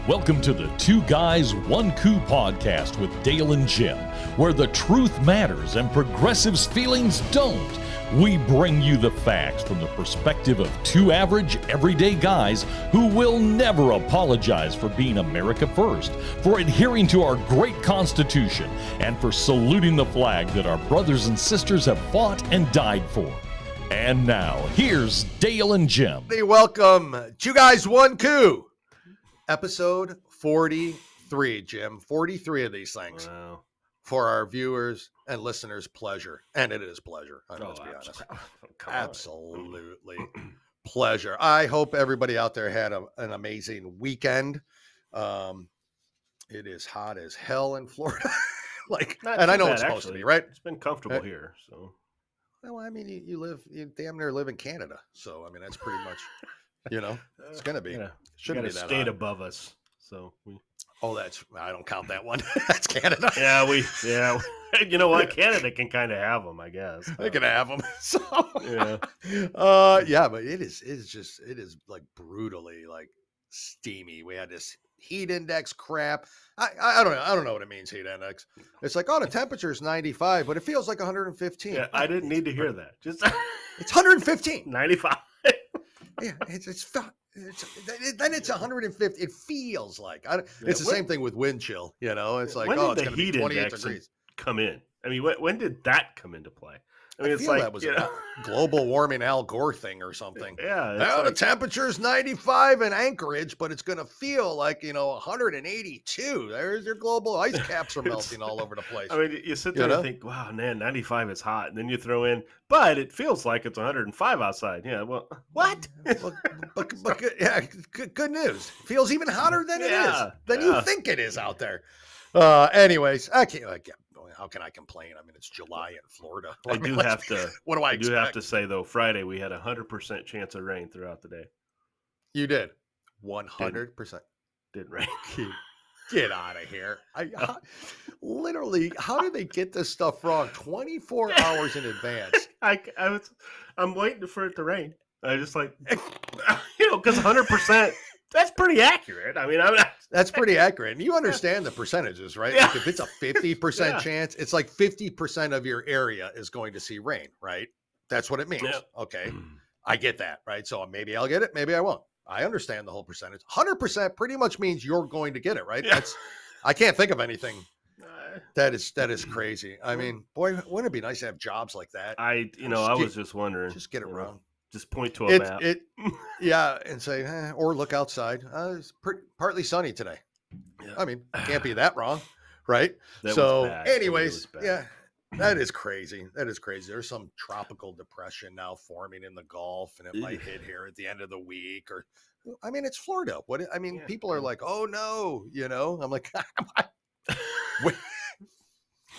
Welcome to the Two Guys, One Coup podcast with Dale and Jim, where the truth matters and progressives' feelings don't. We bring you the facts from the perspective of two average, everyday guys who will never apologize for being America first, for adhering to our great Constitution, and for saluting the flag that our brothers and sisters have fought and died for. And now, here's Dale and Jim. Hey, welcome, Two Guys, One Coup. Episode 43, Jim. 43 of these things. Wow. For our viewers and listeners' pleasure. And it is pleasure. Let's be honest. Absolutely pleasure. I hope everybody out there had an amazing weekend. It is hot as hell in Florida. And I know it's supposed to be, right? It's been comfortable here, so. Well, I mean, you damn near live in Canada. So, I mean, that's pretty much, it's going to be. Yeah. Shouldn't be be that state hot. Above us. So I don't count that one. That's Canada. You know what? Canada can kind of have them, I guess. They can have them. So yeah. But it is like brutally like steamy. We had this heat index crap. I don't know what it means, heat index. It's like, the temperature's 95, but it feels like 115. Yeah, I didn't need to hear that. Just it's 115. 95. Yeah, then it's 150. It feels like it's the same thing with wind chill. It's like, when it's did going the to be heat 28 index degrees. come in? I mean, when did that come into play? I mean, it's feel like that was a global warming Al Gore thing or something. Yeah. The temperature's 95 in Anchorage, but it's going to feel like, 182. There's your global ice caps are melting all over the place. I mean, you sit there and think, wow, man, 95 is hot. And then you throw in, but it feels like it's 105 outside. Yeah, well, what? but good news. Feels even hotter than it is, than you think it is out there. Anyways, I can't. How can I complain? I mean, it's July in Florida. What do I expect? have to say, though, Friday we had 100% chance of rain throughout the day. You did. 100%. Didn't rain. Get out of here. Literally, how do they get this stuff wrong 24 hours in advance? I'm waiting for it to rain. I just because 100%, that's pretty accurate. I mean, that's pretty accurate. And you understand the percentages, right? Yeah. Like if it's a 50% chance, it's like 50% of your area is going to see rain, right? That's what it means. Yeah. Okay. I get that, right? So maybe I'll get it, maybe I won't. I understand the whole percentage. 100% pretty much means you're going to get it, right? Yeah. I can't think of anything. That is crazy. I mean, boy, wouldn't it be nice to have jobs like that? I was just wondering. Just get around. Just point to a map. And say, or look outside. It's partly sunny today. Yeah. I mean, can't be that wrong, right? Anyways, that is crazy. There's some tropical depression now forming in the Gulf, and it might hit here at the end of the week. Or, I mean, it's Florida. People are like, oh no, I'm like,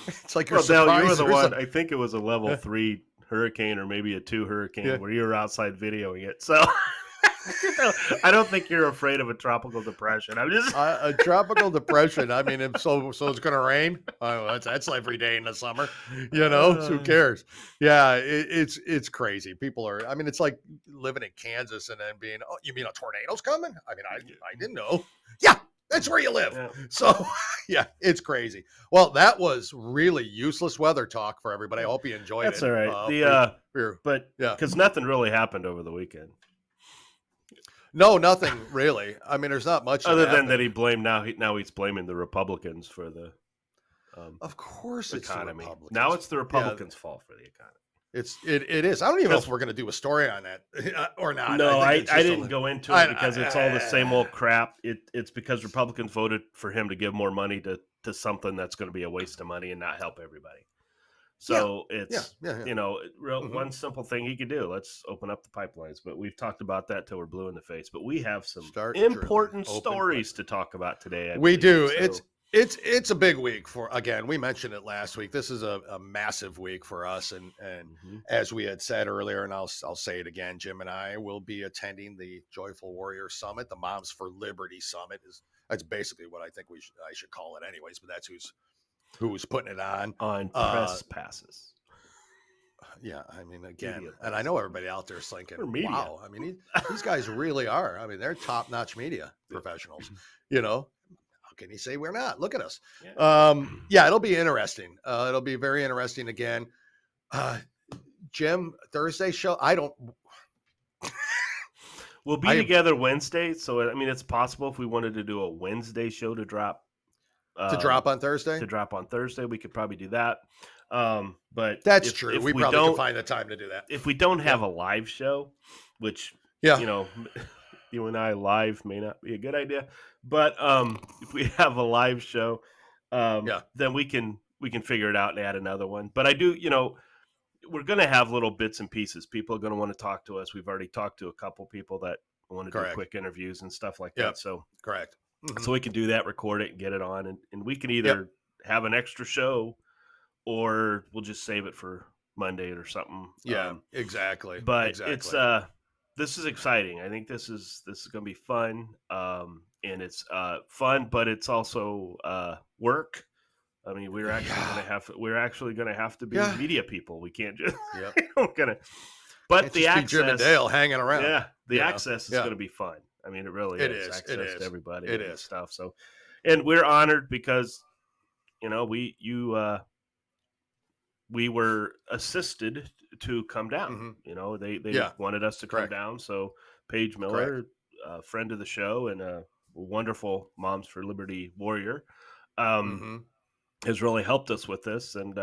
it's like you're surprised. You were the one. I think it was a level 3 hurricane or maybe a 2 hurricane where you were outside videoing it. So I don't think you're afraid of a tropical depression. I'm just a tropical depression. I mean, so it's going to rain. That's every day in the summer, who cares? Yeah. It's crazy. People are, I mean, it's like living in Kansas and then being, oh, you mean a tornado's coming? I mean, I didn't know. Yeah. That's where you live. Yeah. So, it's crazy. Well, that was really useless weather talk for everybody. I hope you enjoyed it. That's all right. Because nothing really happened over the weekend. No, nothing really. I mean, there's not much other than that he blamed now he's blaming the Republicans for the of course economy. It's the Republicans. Now it's the Republicans' fault for the economy. It is. I don't even know if we're going to do a story on that or not. No, I didn't go into it because it's all the same old crap. It's because Republicans voted for him to give more money to something that's going to be a waste of money and not help everybody. So it's one simple thing he could do. Let's open up the pipelines. But we've talked about that till we're blue in the face. But we have some important stories to talk about today. We do. So, It's a big week again, we mentioned it last week. This is a massive week for us. And as we had said earlier, and I'll say it again, Jim and I will be attending the Joyful Warrior Summit. The Moms for Liberty Summit that's basically what I think I should call it anyways, but that's who's putting it on press passes. Yeah, I mean, again, and I know everybody out there is thinking, media. wow, I mean, these guys really are. I mean, they're top-notch media professionals, you know. How can you say we're not? Look at us. Yeah, it'll be interesting. It'll be very interesting again. Jim, Thursday show, we'll be together Wednesday, so I mean, it's possible if we wanted to do a Wednesday show to drop on Thursday. To drop on Thursday, we could probably do that. But that's true. If we probably can find the time to do that. If we don't have a live show, which you know, you and I live may not be a good idea, but if we have a live show, then we can figure it out and add another one. But I do, you know, we're going to have little bits and pieces. People are going to want to talk to us. We've already talked to a couple people that want to do quick interviews and stuff like that. So correct. So we can do that, record it, and get it on, and we can either have an extra show, or we'll just save it for Monday or something. Yeah, exactly. But it's this is exciting. I think this is going to be fun, and it's fun, but it's also work. I mean, we're actually going to have to be media people. We can't just But the access, Jim and Dale hanging around. Yeah, the access is going to be fun. I mean, it really is. Access it is. to everybody. It and is stuff. So, and we're honored because, you know, we were assisted to come down. Mm-hmm. You know, they wanted us to come down. So Paige Miller, a friend of the show and a wonderful Moms for Liberty warrior, has really helped us with this, and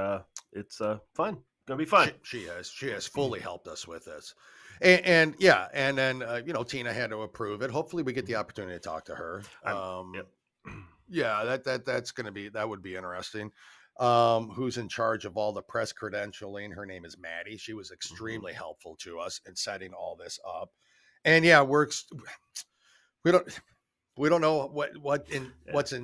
it's fun. Gonna be fun. She has fully helped us with this, and then you know, Tina had to approve it. Hopefully, we get the opportunity to talk to her. Yeah, that would be interesting. Who's in charge of all the press credentialing? Her name is Maddie. She was extremely helpful to us in setting all this up, and we don't know what's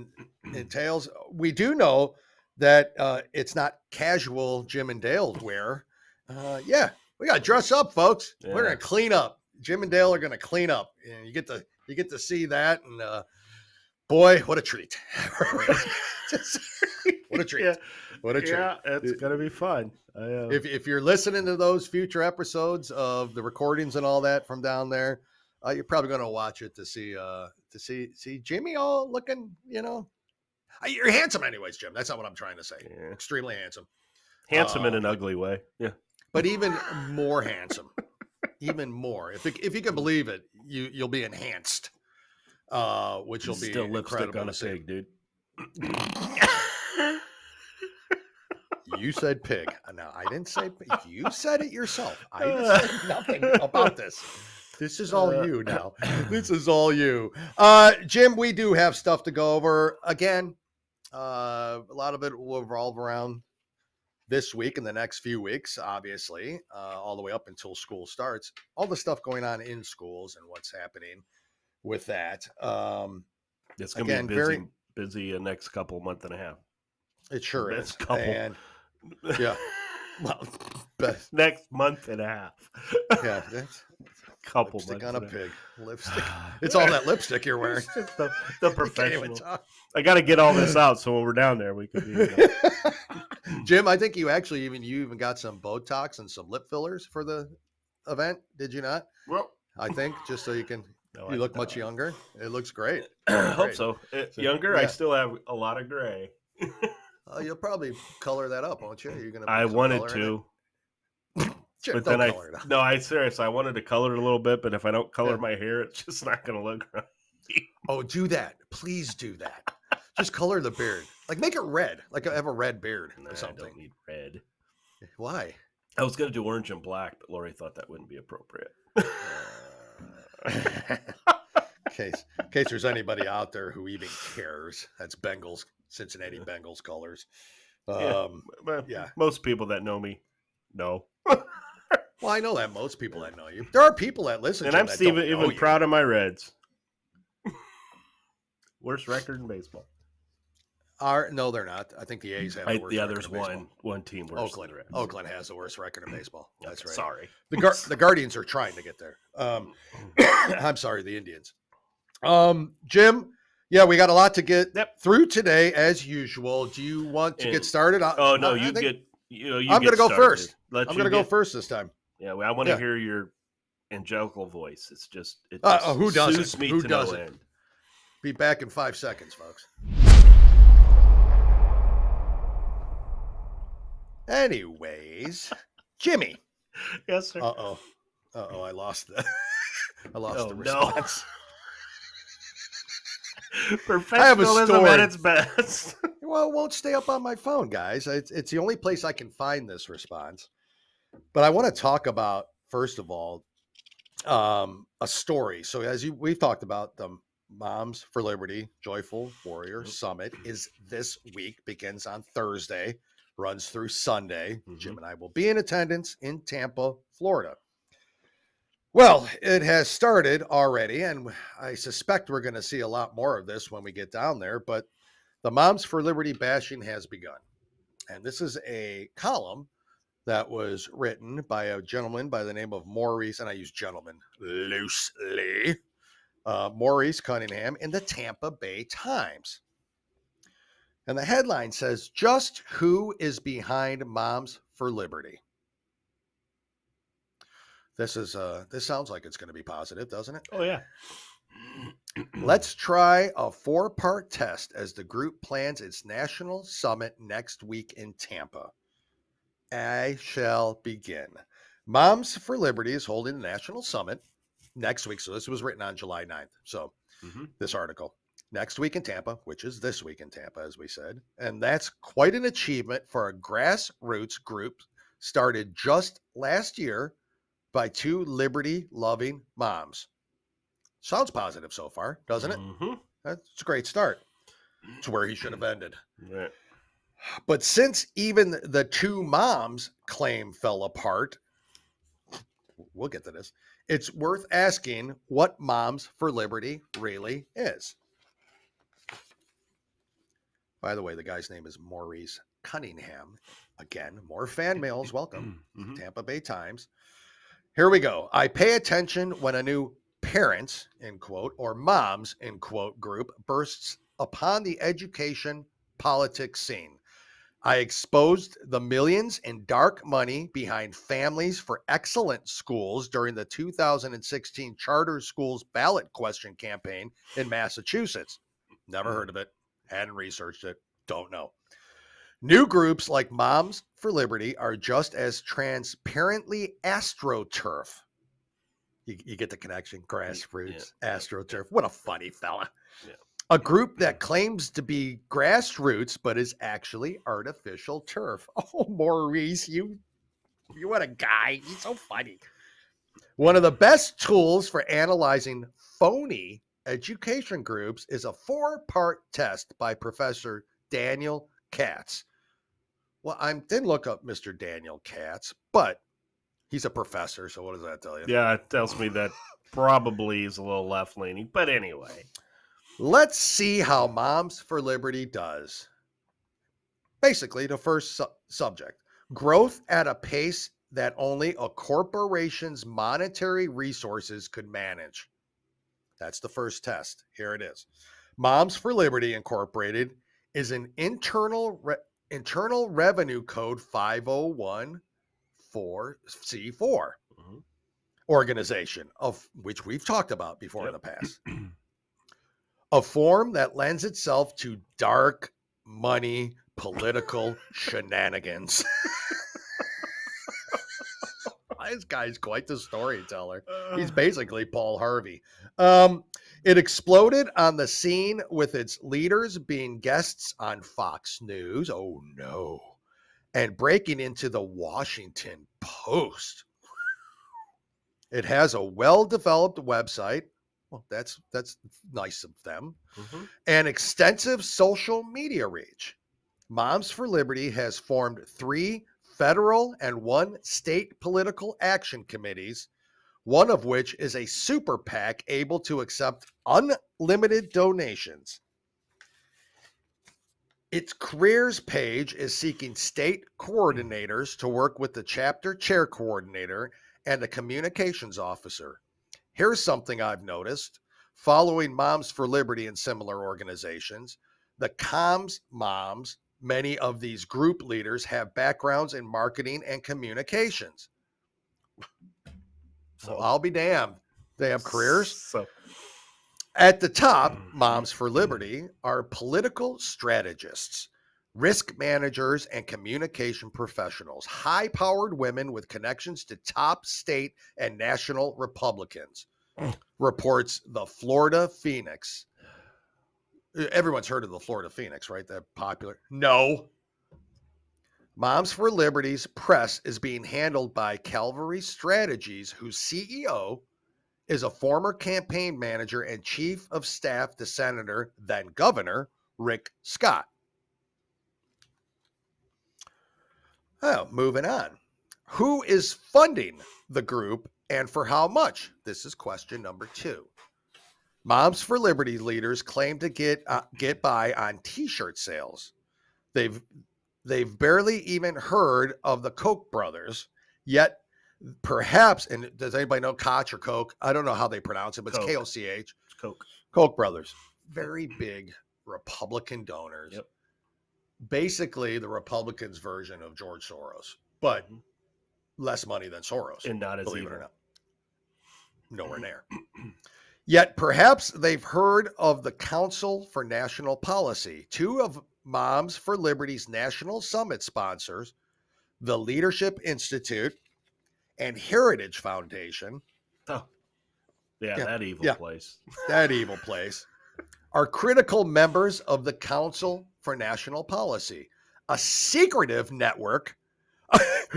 entails. We do know that it's not casual Jim and Dale wear. We got to dress up, folks. Yeah. We're going to clean up. Jim and Dale are going to clean up. And you get to see that. And boy, what a treat. What a treat. What a treat. Yeah, it's going to be fun. If you're listening to those future episodes of the recordings and all that from down there, you're probably going to watch it to see Jimmy all looking, you know. You're handsome anyways, Jim. That's not what I'm trying to say. Yeah. Extremely handsome. Handsome in an ugly way. Yeah. But even more handsome. Even more. If you can believe it, you'll be enhanced. Which will be still lipstick on a pig, dude. You said pig. No, I didn't say pig. You said it yourself. I said nothing about this. This is all you now. This is all you. Jim, we do have stuff to go over. Again, a lot of it will revolve around this week and the next few weeks, obviously, all the way up until school starts. All the stuff going on in schools and what's happening with that. It's going to be very busy the next month and a half. It sure is. And yeah. Well, next month and a half. Yeah, that's couple lipstick on a pig. Lipstick. It's all that lipstick you're wearing. the professional. I got to get all this out so when we're down there we could be. Jim, I think you even got some Botox and some lip fillers for the event. Did you not? Well, I think just so you can. You look much younger. It looks great. I hope so. Younger. Yeah. I still have a lot of gray. You'll probably color that up, won't you? You're gonna. I wanted to. But then I wanted to color it a little bit, but if I don't color my hair, it's just not going to look right. Oh, do that. Please do that. Just color the beard. Like make it red. Like I have a red beard or something. I don't need red. Why? I was going to do orange and black, but Lori thought that wouldn't be appropriate. In case there's anybody out there who even cares, that's Cincinnati Bengals colors. Most people that know me know. Well, I know that most people that know you. There are people that listen and to I'm even proud of my Reds. Worst record in baseball. No, they're not. I think the A's have the worst record there's in baseball. one team worse Oakland. than the Reds. Oakland has the worst record in baseball. That's right. Sorry. The Guardians are trying to get there. I'm sorry, the Indians. Jim, we got a lot to get through today as usual. Do you want to get started? You I'm going to go started. first. let I'm you going to go first this time. Yeah, I want to hear your angelical voice. It just who doesn't? soothes me Who to doesn't? no end. Be back in 5 seconds, folks. Anyways, Jimmy. Yes, sir. Uh-oh, I lost the Oh, response. Professionalism at its best. Well, it won't stay up on my phone, guys. It's the only place I can find this response. But I want to talk about, first of all, a story. So we've talked about, the Moms for Liberty Joyful Warrior Summit is this week, begins on Thursday, runs through Sunday. Jim and I will be in attendance in Tampa, Florida. Well, it has started already, and I suspect we're going to see a lot more of this when we get down there, but the Moms for Liberty bashing has begun. And this is a column that was written by a gentleman by the name of Maurice, and I use gentleman loosely, Maurice Cunningham, in the Tampa Bay Times. And the headline says, "Just who is behind Moms for Liberty?" This sounds like it's going to be positive, doesn't it? Oh, yeah. Let's try a 4-part test as the group plans its national summit next week in Tampa. I shall begin. Moms for Liberty is holding the national summit next week. So this was written on July 9th. So this article, next week in Tampa, which is this week in Tampa, as we said. And that's quite an achievement for a grassroots group started just last year by 2 liberty-loving moms. Sounds positive so far, doesn't it? That's a great start. It's where he should have ended. Right. But since even the 2 moms claim fell apart, we'll get to this, it's worth asking what Moms for Liberty really is. By the way, the guy's name is Maurice Cunningham. Again, more fan mails. Welcome. Tampa Bay Times. Here we go. I pay attention when a new parents, in quote, or moms, in quote, group bursts upon the education politics scene. I exposed the millions in dark money behind Families for Excellent Schools during the 2016 charter schools ballot question campaign in Massachusetts. Never heard of it. Hadn't researched it. Don't know. New groups like Moms for Liberty are just as transparently astroturf. You get the connection? Grassroots, astroturf. What a funny fella. Yeah. A group that claims to be grassroots, but is actually artificial turf. Oh, Maurice, you what a guy. He's so funny. One of the best tools for analyzing phony education groups is a 4-part test by Professor Daniel Katz. Well, I didn't look up Mr. Daniel Katz, but he's a professor, so what does that tell you? Yeah, it tells me that probably is a little left-leaning, but anyway. Let's see how Moms for Liberty does. Basically, the first subject, growth at a pace that only a corporation's monetary resources could manage. That's the first test. Here it is. Moms for Liberty Incorporated is an internal revenue code 501(4)(c)(4) organization, of which we've talked about before in the past. A form that lends itself to dark money political shenanigans. This guy's quite the storyteller. He's basically Paul Harvey. It exploded on the scene with its leaders being guests on Fox News. Oh no. And breaking into the Washington Post. It has a well-developed website. Well, that's nice of them. And extensive social media reach. Moms for Liberty has formed 3 federal and 1 state political action committees, one of which is a super PAC able to accept unlimited donations. Its careers page is seeking state coordinators to work with the chapter chair coordinator and a communications officer. Here's something I've noticed. Following Moms for Liberty and similar organizations, the comms moms many of these group leaders have backgrounds in marketing and communications. So I'll be damned. They have careers. So at the top, Moms for Liberty are political strategists, risk managers, and communication professionals, high-powered women with connections to top state and national Republicans, reports the Florida Phoenix. Everyone's heard of the Florida Phoenix, right? That popular. No. Moms for Liberty's press is being handled by Calvary Strategies, whose CEO is a former campaign manager and chief of staff to Senator, then Governor, Rick Scott. Oh, moving on. Who is funding the group and for how much? This is question number 2. Moms for Liberty leaders claim to get by on T-shirt sales. They've barely even heard of the Koch brothers, yet perhaps, and does anybody know Koch or Koch? I don't know how they pronounce it, but it's K-O-C-H. It's Koch. Koch brothers. Very big Republican donors. Yep. Basically the Republicans' version of George Soros, but less money than Soros. And not as believe evil. it or not. Nowhere near. Yet perhaps they've heard of the Council for National Policy. 2 of Moms for Liberty's National Summit sponsors, the Leadership Institute and Heritage Foundation. Oh, yeah, that evil place. That evil place. Are critical members of the Council for National Policy, a secretive network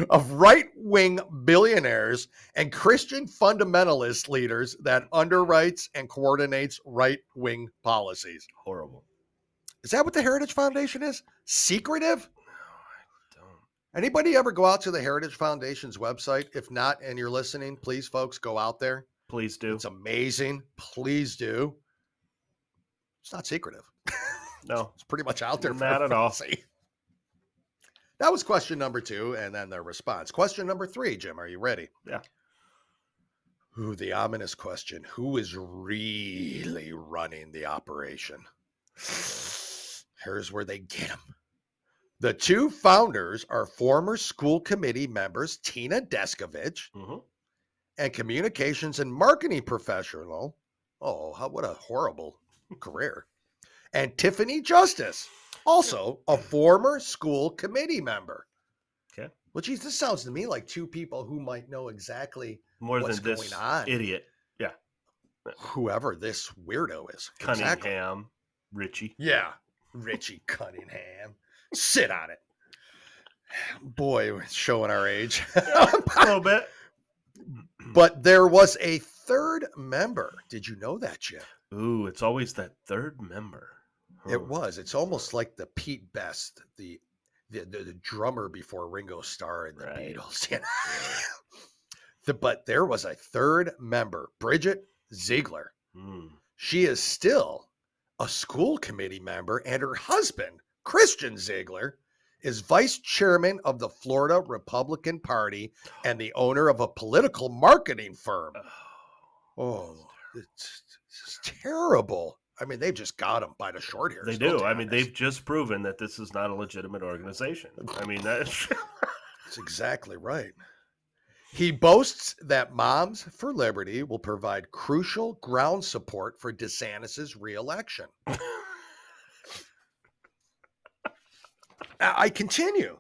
of right-wing billionaires and Christian fundamentalist leaders that underwrites and coordinates right-wing policies. Horrible. Is that what the Heritage Foundation is? Secretive? No, I don't. Anybody ever go out to the Heritage Foundation's website? If not, and you're listening, please, folks, go out there. Please do. It's amazing. Please do. It's not secretive. No. It's pretty much out there. Not at all. That was question number 2, and then their response. Question number 3, Jim, are you ready? Yeah. Ooh, the ominous question. Who is really running the operation? Here's where they get them. The 2 founders are former school committee members, Tina Descovich, and communications and marketing professional. Oh, what a horrible career. And Tiffany Justice, also a former school committee member. Okay. Well, geez, this sounds to me like 2 people who might know exactly more what's than going this on. Idiot. Yeah. Whoever this weirdo is. Cunningham. Exactly. Richie. Yeah. Richie Cunningham. Sit on it. Boy, we're showing our age. A little bit. But there was a 3rd member. Did you know that, Jim? Ooh, it's always that 3rd member. It was. It's almost like the Pete Best, the drummer before Ringo Starr and the Beatles. You know? But there was a 3rd member, Bridget Ziegler. She is still a school committee member, and her husband, Christian Ziegler, is vice chairman of the Florida Republican Party and the owner of a political marketing firm. Oh, it's terrible. I mean, they've just got him by the short hairs. They do. I mean, they've just proven that this is not a legitimate organization. I mean, that's exactly right. He boasts that Moms for Liberty will provide crucial ground support for DeSantis' reelection. I continue.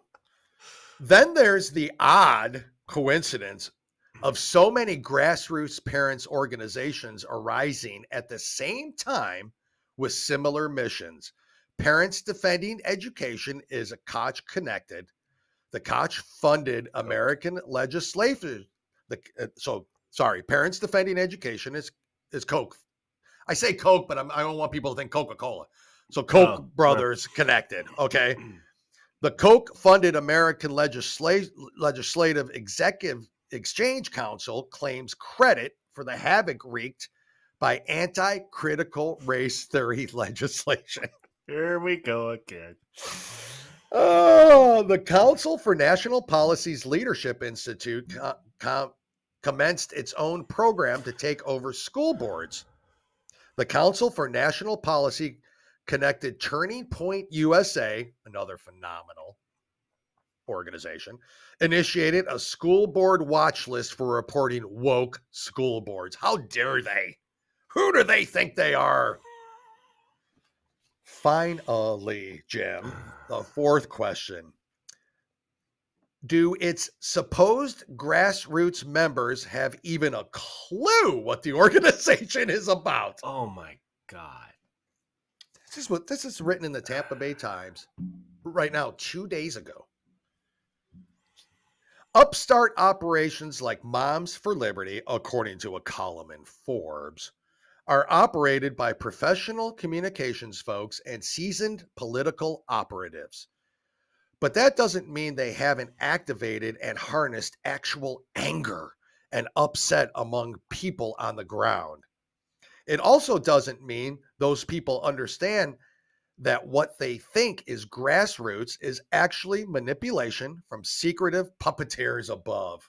Then there's the odd coincidence of so many grassroots parents organizations arising at the same time with similar missions. Parents Defending Education is a Koch connected. The Koch funded American legislators. Parents Defending Education is Koch. I say Coke, but I don't want people to think Coca-Cola. So Koch brothers connected. Okay. The Koch funded American Legislative Executive Exchange Council claims credit for the havoc wreaked by anti-critical race theory legislation. Here we go again. Oh, the Council for National Policy's Leadership Institute commenced its own program to take over school boards. The Council for National Policy connected Turning Point USA, another phenomenal organization, initiated a school board watch list for reporting woke school boards. How dare they? Who do they think they are? Finally, Jim, the fourth question. Do its supposed grassroots members have even a clue what the organization is about? Oh my God. This is written in the Tampa Bay Times right now, 2 days ago. Upstart operations like Moms for Liberty, according to a column in Forbes, are operated by professional communications folks and seasoned political operatives. But that doesn't mean they haven't activated and harnessed actual anger and upset among people on the ground. It also doesn't mean those people understand that what they think is grassroots is actually manipulation from secretive puppeteers above.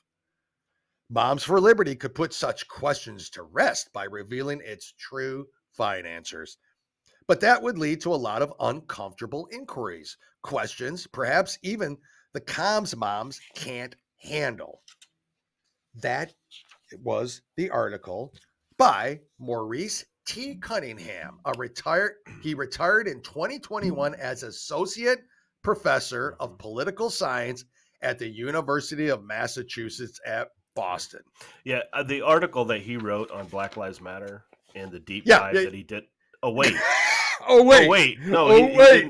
Moms for Liberty could put such questions to rest by revealing its true financiers. But that would lead to a lot of uncomfortable inquiries, questions, perhaps even the comms moms can't handle. That was the article by Maurice T. Cunningham, he retired in 2021 as associate professor of political science at the University of Massachusetts at Boston. Yeah, the article that he wrote on Black Lives Matter and the deep dive that he did. Oh wait. Oh wait! No,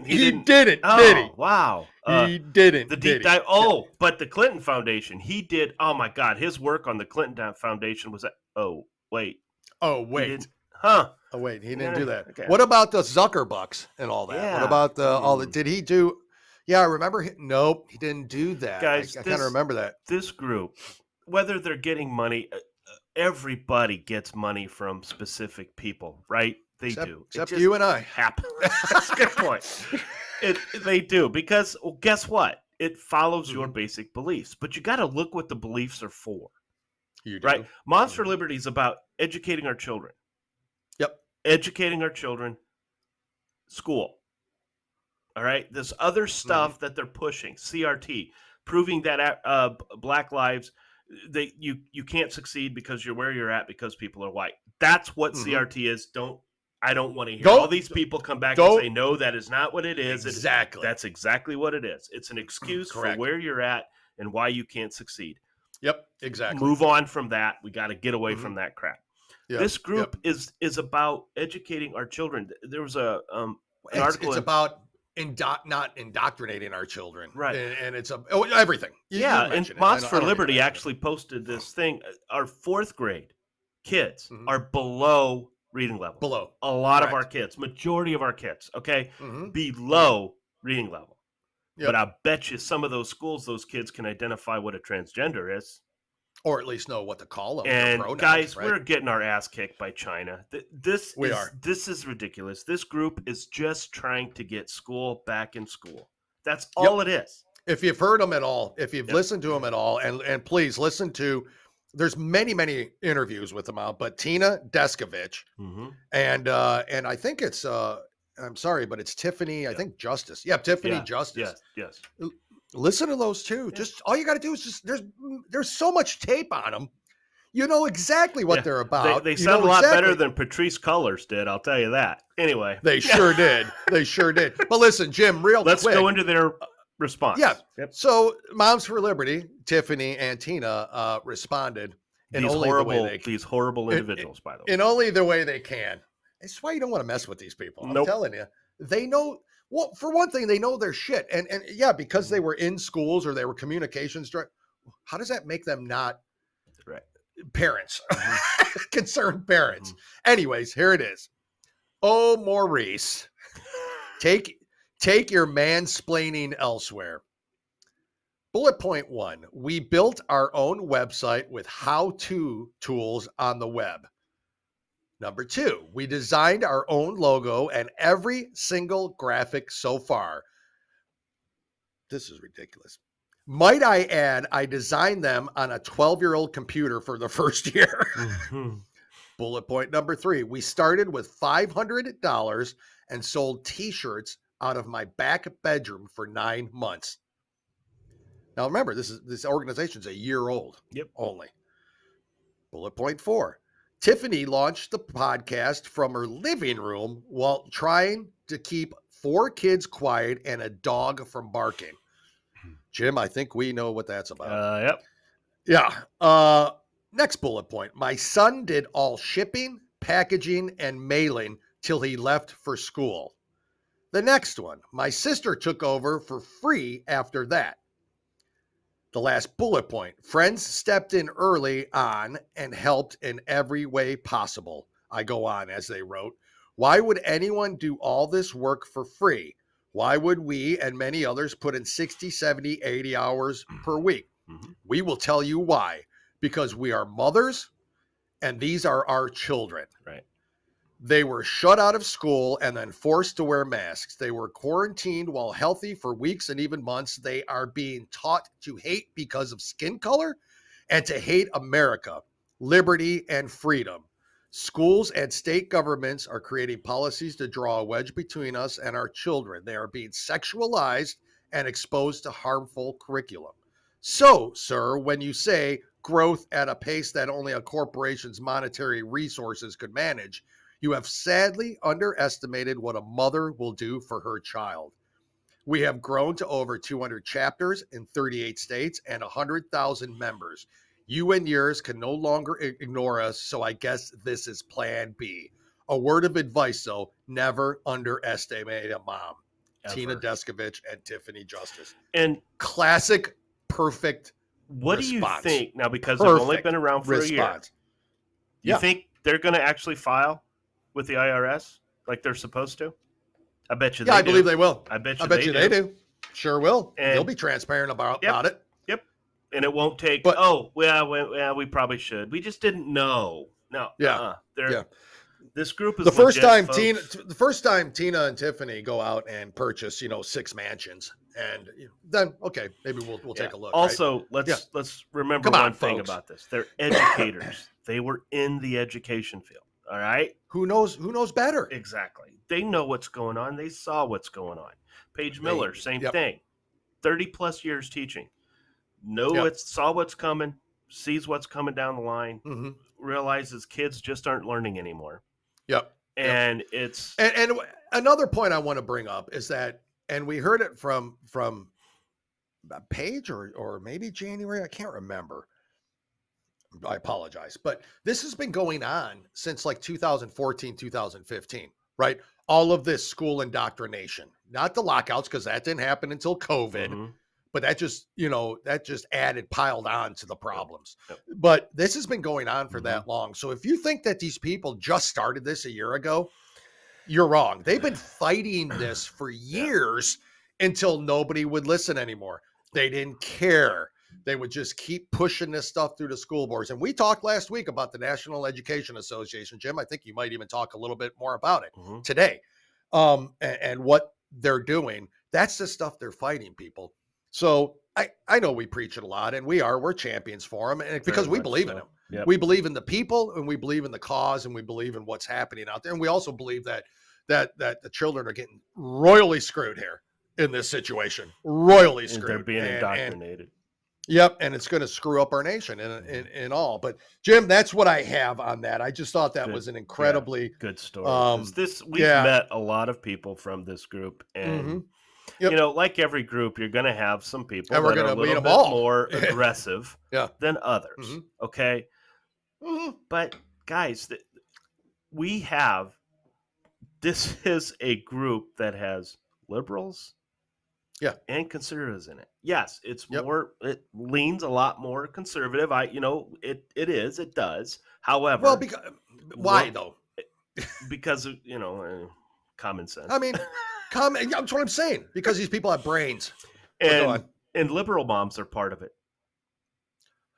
he didn't. Oh, did he? Wow, he didn't. The deep dive. Oh, but the Clinton Foundation, he did. Oh my God, his work on the Clinton Foundation was that. Oh wait. Huh? Oh wait, he didn't do that. Okay. What about the Zuckerbucks and all that? Yeah. What about all the? Did he do? Yeah, I remember. Nope, he didn't do that. Guys, I kind of remember that. This group, whether they're getting money, everybody gets money from specific people, right? They do. Except you and I. That's a good point. They do, because guess what? It follows your basic beliefs, but you got to look what the beliefs are for. You do. Right? Moms for Liberty is about educating our children. Yep. Educating our children. School. All right? This other stuff that they're pushing, CRT, proving that Black lives, you can't succeed because you're where you're at because people are white. That's what CRT is. I don't want to hear all these people come back and say, no, that is not what it is. Exactly. That's exactly what it is. It's an excuse for where you're at and why you can't succeed. Yep, exactly. Move on from that. We got to get away from that crap. Yep. This group is about educating our children. There was an article. It's about not indoctrinating our children. Right. And it's everything. And Moms for Liberty actually posted this thing. Our fourth grade kids are below reading level. Below. A lot of our kids, majority of our kids, okay, below reading level. Yep. But I bet you some of those schools, those kids can identify what a transgender is. Or at least know what to call them. And pronouns, guys, we're getting our ass kicked by China. This is ridiculous. This group is just trying to get school back in school. That's all it is. If you've heard them at all, if you've listened to them at all, and please listen to, there's many interviews with them out, but Tina Descovich and I think it's I'm sorry, but it's Tiffany, I think Justice. Yeah, Tiffany Justice. Yes. Listen to those two. Just all you got to do is just there's so much tape on them. You know exactly what they're about. They sound a lot better than Patrice Cullors did, I'll tell you that. Anyway. They sure did. They sure did. But listen, Jim, Let's go into their response. Yeah. Yep. So Moms for Liberty, Tiffany and Tina responded in these horrible individuals, by the way. In only the way they can. That's why you don't want to mess with these people. I'm telling you. They know, well, for one thing, they know their shit. And yeah, because they were in schools or they were communications, how does that make them not parents? Concerned parents. Anyways, here it is. Oh, Maurice, take your mansplaining elsewhere. Bullet point 1, we built our own website with how-to tools on the web. Number 2, we designed our own logo and every single graphic so far. This is ridiculous. Might I add, I designed them on a 12-year-old computer for the first year. Bullet point number 3, we started with $500 and sold t-shirts out of my back bedroom for 9 months. Now remember, this organization's a year old. Yep. Only. Bullet point 4. Tiffany launched the podcast from her living room while trying to keep 4 kids quiet and a dog from barking. Jim, I think we know what that's about. Yep. Yeah. Next bullet point. My son did all shipping, packaging, and mailing till he left for school. The next one. My sister took over for free after that. The last bullet point. Friends stepped in early on and helped in every way possible. I go on as they wrote. Why would anyone do all this work for free? Why would we and many others put in 60, 70, 80 hours per week? Mm-hmm. We will tell you why. Because we are mothers and these are our children. Right. They were shut out of school and then forced to wear masks. They were quarantined while healthy for weeks and even months. They are being taught to hate because of skin color and to hate America, liberty, and freedom. Schools and state governments are creating policies to draw a wedge between us and our children. They are being sexualized and exposed to harmful curriculum. So, sir, when you say growth at a pace that only a corporation's monetary resources could manage, you have sadly underestimated what a mother will do for her child. We have grown to over 200 chapters in 38 states and 100,000 members. You and yours can no longer ignore us, so I guess this is plan B. A word of advice, though, never underestimate a mom. Ever. Tina Descovich and Tiffany Justice. And classic, perfect what response. Do you think, now because they've only been around for a year, do you think they're going to actually file with the IRS like they're supposed to? I bet you they do. I believe they will. I bet you they do. Sure will. And they'll be transparent about it. Yep. And it won't take, we probably should. We just didn't know. No. This group is the first time Tina and Tiffany go out and purchase, 6 mansions, and then maybe we'll take a look. Also, right? let's remember one thing about this. They're educators. They were in the education field. All right. Who knows better? Exactly. They know what's going on. They saw what's going on. Paige Miller, same thing. 30 plus years teaching. Saw what's coming, sees what's coming down the line, realizes kids just aren't learning anymore. Yep. And it's and another point I want to bring up is that, and we heard it from Paige or maybe January, I can't remember. I apologize, but this has been going on since like 2014, 2015, right? All of this school indoctrination, not the lockouts, because that didn't happen until COVID, but that just piled on to the problems. Yep. But this has been going on for that long. So if you think that these people just started this a year ago, you're wrong. They've been fighting this for years until nobody would listen anymore. They didn't care. They would just keep pushing this stuff through the school boards. And we talked last week about the National Education Association. Jim, I think you might even talk a little bit more about it today, and what they're doing. That's the stuff they're fighting, people. So I know we preach it a lot, and we're champions for them, and because we believe in them. Yep. We believe in the people, and we believe in the cause, and we believe in what's happening out there. And we also believe that the children are getting royally screwed here in this situation. Royally screwed. They're being indoctrinated. Yep, and it's going to screw up our nation in all. But Jim, that's what I have on that. I just thought that was an incredibly good story. We've met a lot of people from this group, and like every group, you're going to have some people that are a little bit more aggressive than others. Okay, but guys, this is a group that has liberals. And conservatives in it. Yes, it's more, it leans a lot more conservative. It does. However, well, why though? Because of, common sense. I mean, that's what I'm saying. Because these people have brains. And liberal moms are part of it.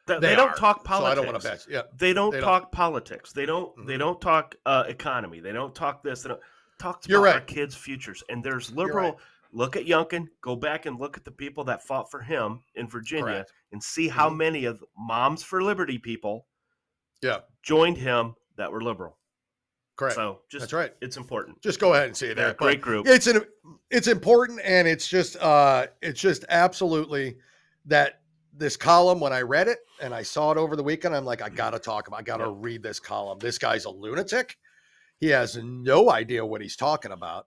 They don't talk politics. So I don't want to bet. They don't talk politics. They don't talk economy. They don't talk this. They don't talk about our kids' futures. And there's liberal. Look at Youngkin. Go back and look at the people that fought for him in Virginia and see how many of Moms for Liberty people joined him that were liberal. Correct. So that's right. It's important. Just go ahead and see that. Great group. It's important, and it's just absolutely that this column, when I read it and I saw it over the weekend, I'm like, I got to read this column. This guy's a lunatic. He has no idea what he's talking about.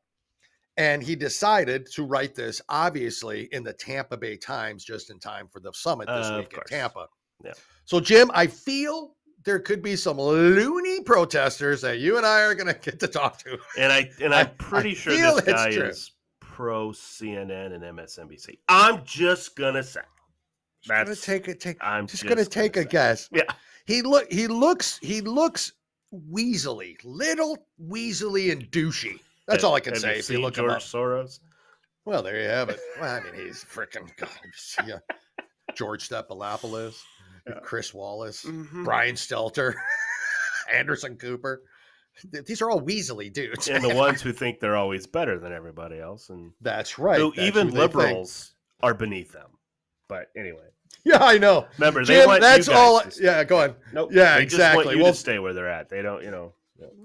And he decided to write this, obviously, in the Tampa Bay Times just in time for the summit this week in Tampa. Yeah. So, Jim, I feel there could be some loony protesters that you and I are going to get to talk to. And I'm pretty sure this guy is pro CNN and MSNBC. I'm just going to say. I'm just going to take a guess. Yeah. He looks weaselly, little weaselly and douchey. That's all I can say. If you look George Soros. Well, there you have it. Well, I mean, he's freaking George Stephanopoulos, Chris Wallace, Brian Stelter, Anderson Cooper. These are all weaselly dudes. And the ones who think they're always better than everybody else. And that's right. So even liberals are beneath them. But anyway. Yeah, I know. Remember, Jim, that's all. Yeah, go on. Nope. Yeah, they exactly. Just want you to stay where they're at. They don't,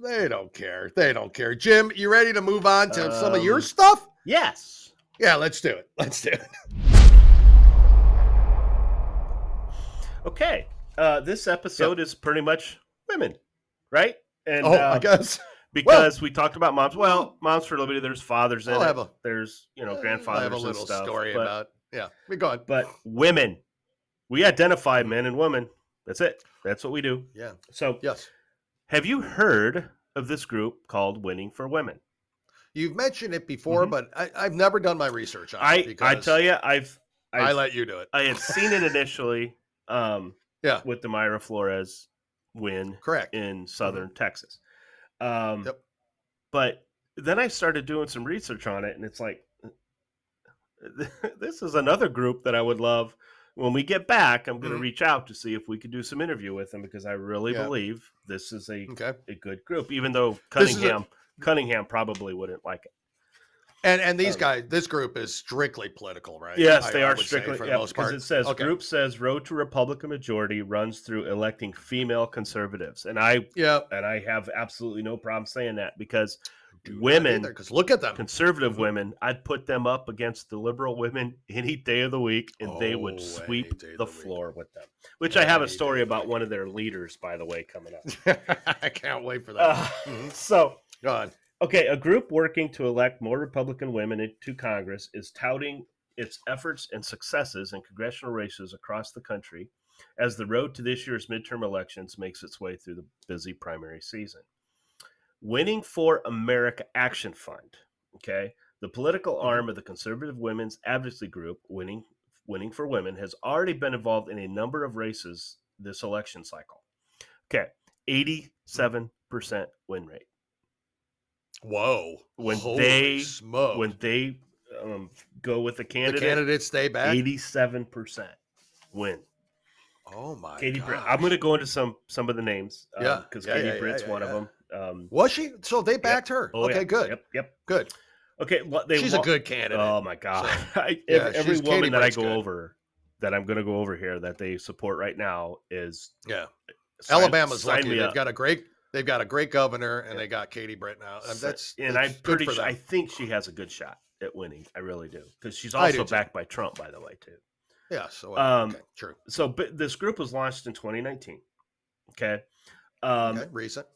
They don't care. They don't care. Jim, you ready to move on to some of your stuff? Yes. Yeah, let's do it. Okay. This episode is pretty much women, right? And I guess. Because we talked about moms. Well, moms for liberty, there's fathers in it. There's, grandfathers I have a little and stuff. Story about. Yeah, we go on. But women. We identify men and women. That's it. That's what we do. Yeah. So, yes. Have you heard of this group called Winning for Women? You've mentioned it before, but I've never done my research on it. I tell you, I let you do it. I had seen it initially with the Mayra Flores win in southern Texas. But then I started doing some research on it, and it's like, this is another group that I would love. When we get back, I'm going to reach out to see if we could do some interview with them, because I really believe this is a good group, even though Cunningham probably wouldn't like it. And these guys, this group is strictly political, right? Yes, they are strictly, for the most part. Because it says, group says road to Republican majority runs through electing female conservatives. And I have absolutely no problem saying that, because women, because look at them, conservative women, I'd put them up against the liberal women any day of the week, and they would sweep the floor with them. Which I have a story about one of their leaders, by the way, coming up. I can't wait for that. So, go on. Okay, a group working to elect more Republican women into Congress is touting its efforts and successes in congressional races across the country as the road to this year's midterm elections makes its way through the busy primary season. Winning for America Action Fund, the political arm of the conservative women's advocacy group, Winning for Women, has already been involved in a number of races this election cycle. 87% win rate. Whoa! When they go with the candidate, the candidates stay back. 87% win. Oh my! Katie Britt. I'm going to go into some of the names. Because Katie Britt's one of them. Was she? So they backed her. Oh, okay, good. Yep. Good. Okay, she's a good candidate. Oh my God! So, every woman that I'm going to go over here that they support right now is Alabama's lucky. They've got a great governor, and they got Katie Britt now. I'm pretty sure. I think she has a good shot at winning. I really do, because she's also backed by Trump, by the way, too. Yeah. So true. So, but this group was launched in 2019. Recent.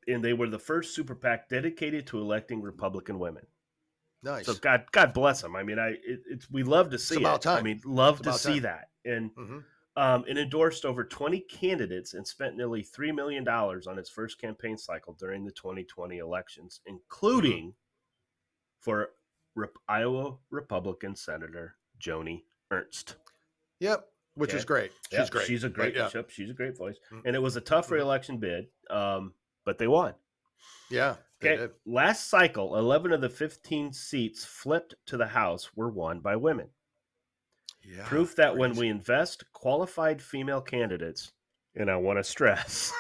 And they were the first super PAC dedicated to electing Republican women. Nice. So God bless them. I mean, we love to see it. About time. I mean, love to see that. And it endorsed over 20 candidates and spent nearly $3 million on its first campaign cycle during the 2020 elections, including for Iowa Republican Senator Joni Ernst. Yep, which is great. She's great. She's a great she's a great voice. And it was a tough re-election bid, but they won. Yeah. Okay. Last cycle, 11 of the 15 seats flipped to the House were won by women. Yeah, proof that when we invest qualified female candidates, and I want to stress,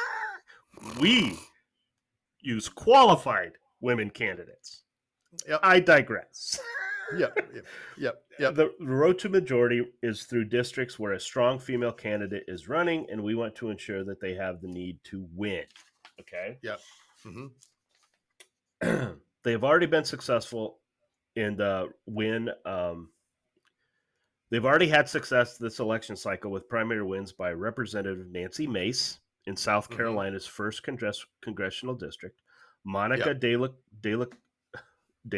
we use qualified women candidates. Yep. I digress. Yep. The road to majority is through districts where a strong female candidate is running, and we want to ensure that they have the need to win. Okay? Yep. Mm-hmm. they've already been successful in the win. They've already had success this election cycle with primary wins by Representative Nancy Mace in South Carolina's 1st congressional district, Monica de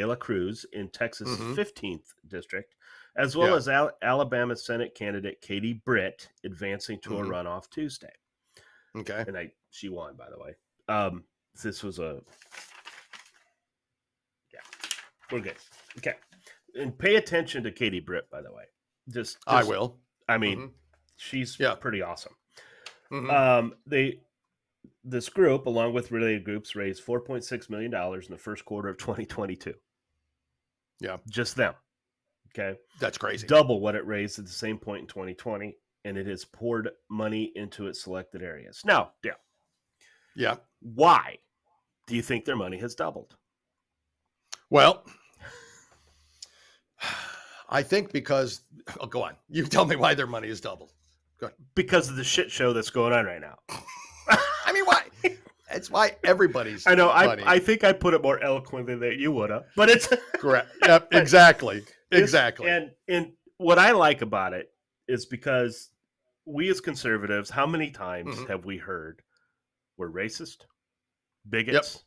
la Cruz in Texas' 15th district, as well as Alabama Senate candidate Katie Britt advancing to a runoff Tuesday. Okay. And she won, by the way. This was we're good. Okay. And pay attention to Katie Britt, by the way. Just I will. I mean, she's pretty awesome. This group, along with related groups, raised $4.6 million in the first quarter of 2022. Yeah. Just them. Okay. That's crazy. Double what it raised at the same point in 2020, and it has poured money into its selected areas. Now, Dale. Yeah. Why do you think their money has doubled? Well, I think because go on. You tell me why their money is doubled. Go ahead. Because of the shit show that's going on right now. I mean, why? That's why everybody's. I know. I think I put it more eloquently than you would have, but it's correct. Yep. Exactly. Exactly. And what I like about it is because we as conservatives, how many times have we heard we're racist, bigots,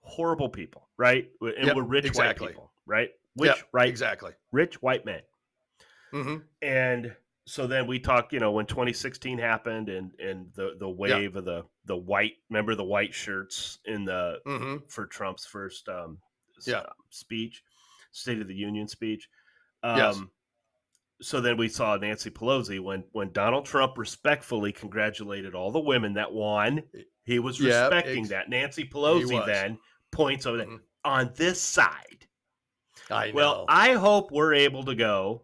horrible people, right? And we're rich white people, right? Right? Exactly. Rich white men. And so then we talk, when 2016 happened and the wave of the white, remember the white shirts in the for Trump's first speech, State of the Union speech. So then we saw Nancy Pelosi when Donald Trump respectfully congratulated all the women that won. He was respecting that. Nancy Pelosi then points over there on this side. I know. Well, I hope we're able to go.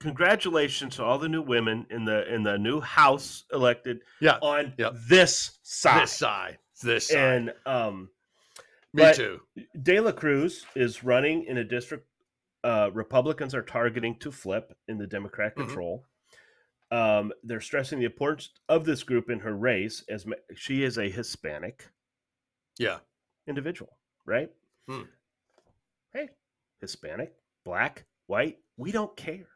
Congratulations to all the new women in the new House elected on this side. This side. And me too. De La Cruz is running in a district Republicans are targeting to flip in the Democrat control. They're stressing the importance of this group in her race as she is a Hispanic individual, right? Hey, Hispanic, black, white, we don't care.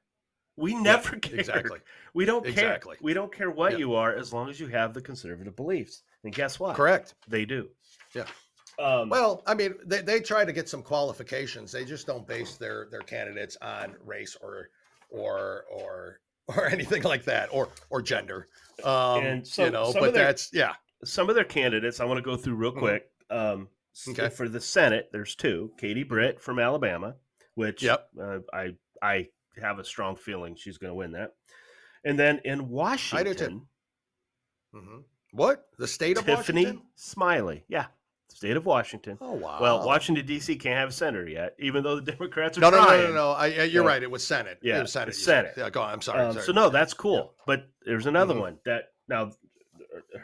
We never care. Exactly. We don't care. We don't care what you are as long as you have the conservative beliefs. And guess what? Correct. They do. Yeah. Well, I mean, they try to get some qualifications. They just don't base their candidates on race or anything like that or gender. And so, some of their candidates I want to go through real quick. For the Senate, there's two. Katie Britt from Alabama, which I have a strong feeling she's going to win that. And then in Washington, I do too. What? The state of Tiffany Washington? Smiley. Yeah. State of Washington. Oh, wow. Well, Washington, D.C. can't have a senator yet, even though the Democrats are trying. No. You're right. It was Senate. Yeah, it was Senate. Senate. Yeah, go on. I'm sorry. So, no, that's cool. But there's another one that now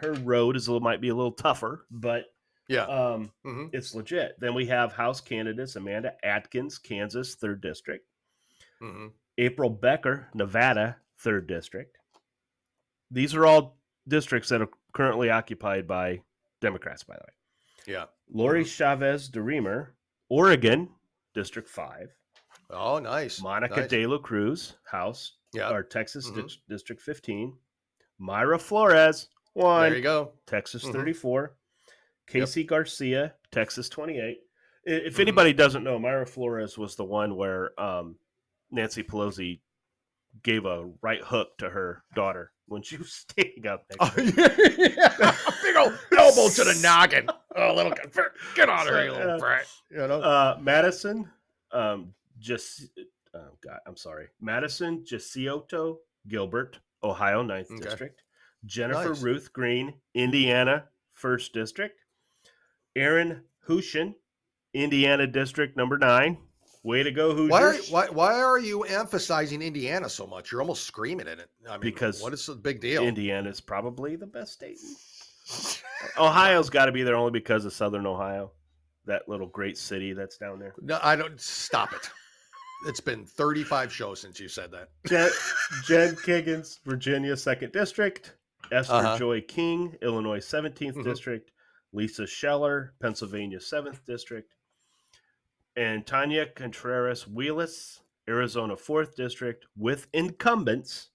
her road might be a little tougher, but it's legit. Then we have House candidates Amanda Atkins, Kansas, 3rd District. April Becker, Nevada, 3rd District. These are all districts that are currently occupied by Democrats, by the way. Yeah. Lori Chavez DeRemer, Oregon, District 5. Oh, nice. Monica de la Cruz, House, or Texas, District 15. Myra Flores, 1. There you go. Texas 34. Casey Garcia, Texas 28. If anybody doesn't know, Myra Flores was the one where Nancy Pelosi gave a right hook to her daughter when she was standing up next to her. A big old elbow to the noggin. Oh, little get out of here, you little brat. Madison, Madison Giacotto Gilbert, Ohio 9th District. Jennifer Ruth Green, Indiana 1st District. Aaron Hushin, Indiana District number 9. Way to go, Hoosiers. Why are you emphasizing Indiana so much? You're almost screaming in it. I mean, because what is the big deal? Indiana's probably the best state. Ohio's got to be there only because of Southern Ohio, that little great city that's down there. No, I don't. Stop it. It's been 35 shows since you said that. Jen Kiggins, Virginia 2nd District. Esther Joy King, Illinois 17th District. Lisa Scheller, Pennsylvania 7th District. and Tanya Contreras-Wheelis, Arizona 4th District, with incumbents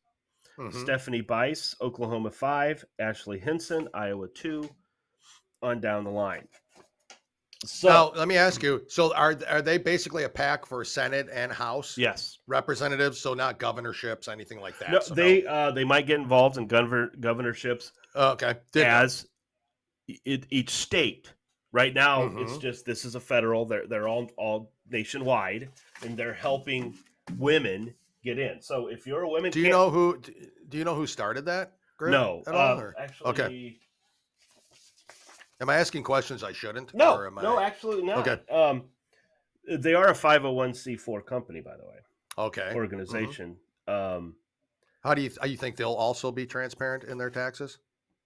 Stephanie Bice, Oklahoma 5, Ashley Hinson, Iowa 2, on down the line. So now, let me ask you. So are they basically a pack for Senate and House? Yes. Representatives, so not governorships, anything like that. No, so they might get involved in governorships okay. Each state. Right now, it's just this is a federal. They're all nationwide, and they're helping women get in. So if you're a woman, do you know who started that group? No, at all? actually, okay. Am I asking questions I shouldn't? No, actually not. Okay. They are a 501c4 company, by the way. Okay. Organization. How do you think they'll also be transparent in their taxes?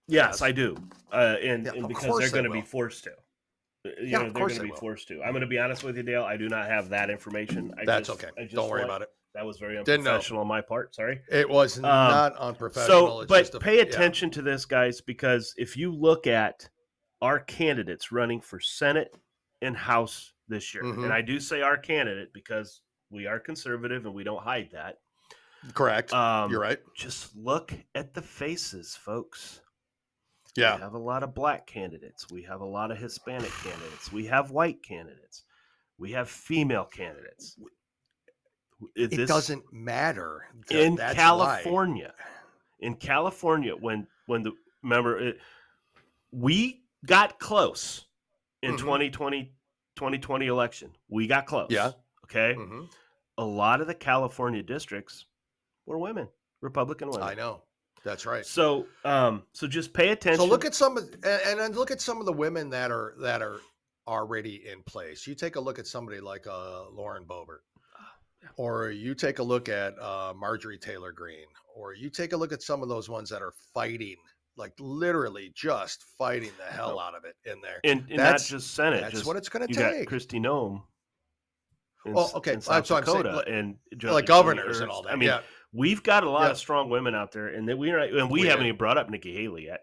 Yes, I do. And because they're going to be forced to. They're going to be forced to. I'm going to be honest with you, Dale. I do not have that information. That's okay. Don't worry about it. That was very unprofessional on my part. Sorry. It was not unprofessional. But pay attention to this, guys, because if you look at our candidates running for Senate and House this year, and I do say our candidate because we are conservative and we don't hide that. Correct. You're right. Just look at the faces, folks. Yeah. We have a lot of black candidates. We have a lot of Hispanic candidates. We have white candidates. We have female candidates. It doesn't matter. In California, we got close in 2020 election. We got close. Yeah. Okay. A lot of the California districts were women, Republican women. I know. That's right. So, so just pay attention. So look at some of the women that are already in place. You take a look at somebody like Lauren Boebert, or you take a look at Marjorie Taylor Greene, or you take a look at some of those ones that are fighting, like literally just fighting the hell out of it in there. And that's not just Senate. That's what it's going to take. Got Kristi Noem. In South Dakota, I'm saying, and like governors and all that. I mean, we've got a lot of strong women out there, and we haven't even brought up Nikki Haley yet.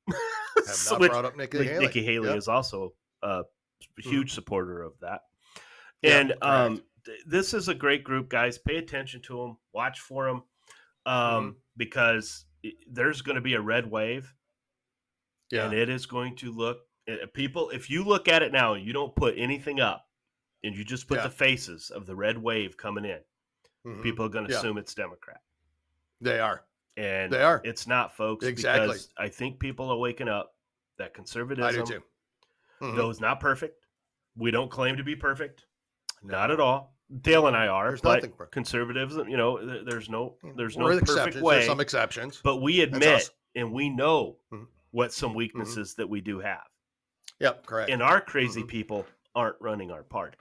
Have not brought up Nikki Haley. Nikki Haley is also a huge supporter of that. And this is a great group, guys. Pay attention to them. Watch for them, because there's going to be a red wave, and it is going to look people. If you look at it now, and you don't put anything up, and you just put the faces of the red wave coming in, people are going to assume it's Democrat. They are. And they are. It's not, folks. Exactly. Because I think people are waking up that conservatism, I do too. Though it's not perfect. We don't claim to be perfect. No. Not at all. Dale and I are. There's but nothing perfect. Conservatism, there's no perfect exceptions. Way. There's some exceptions. But we admit and we know what some weaknesses that we do have. Yep, correct. And our crazy people aren't running our party.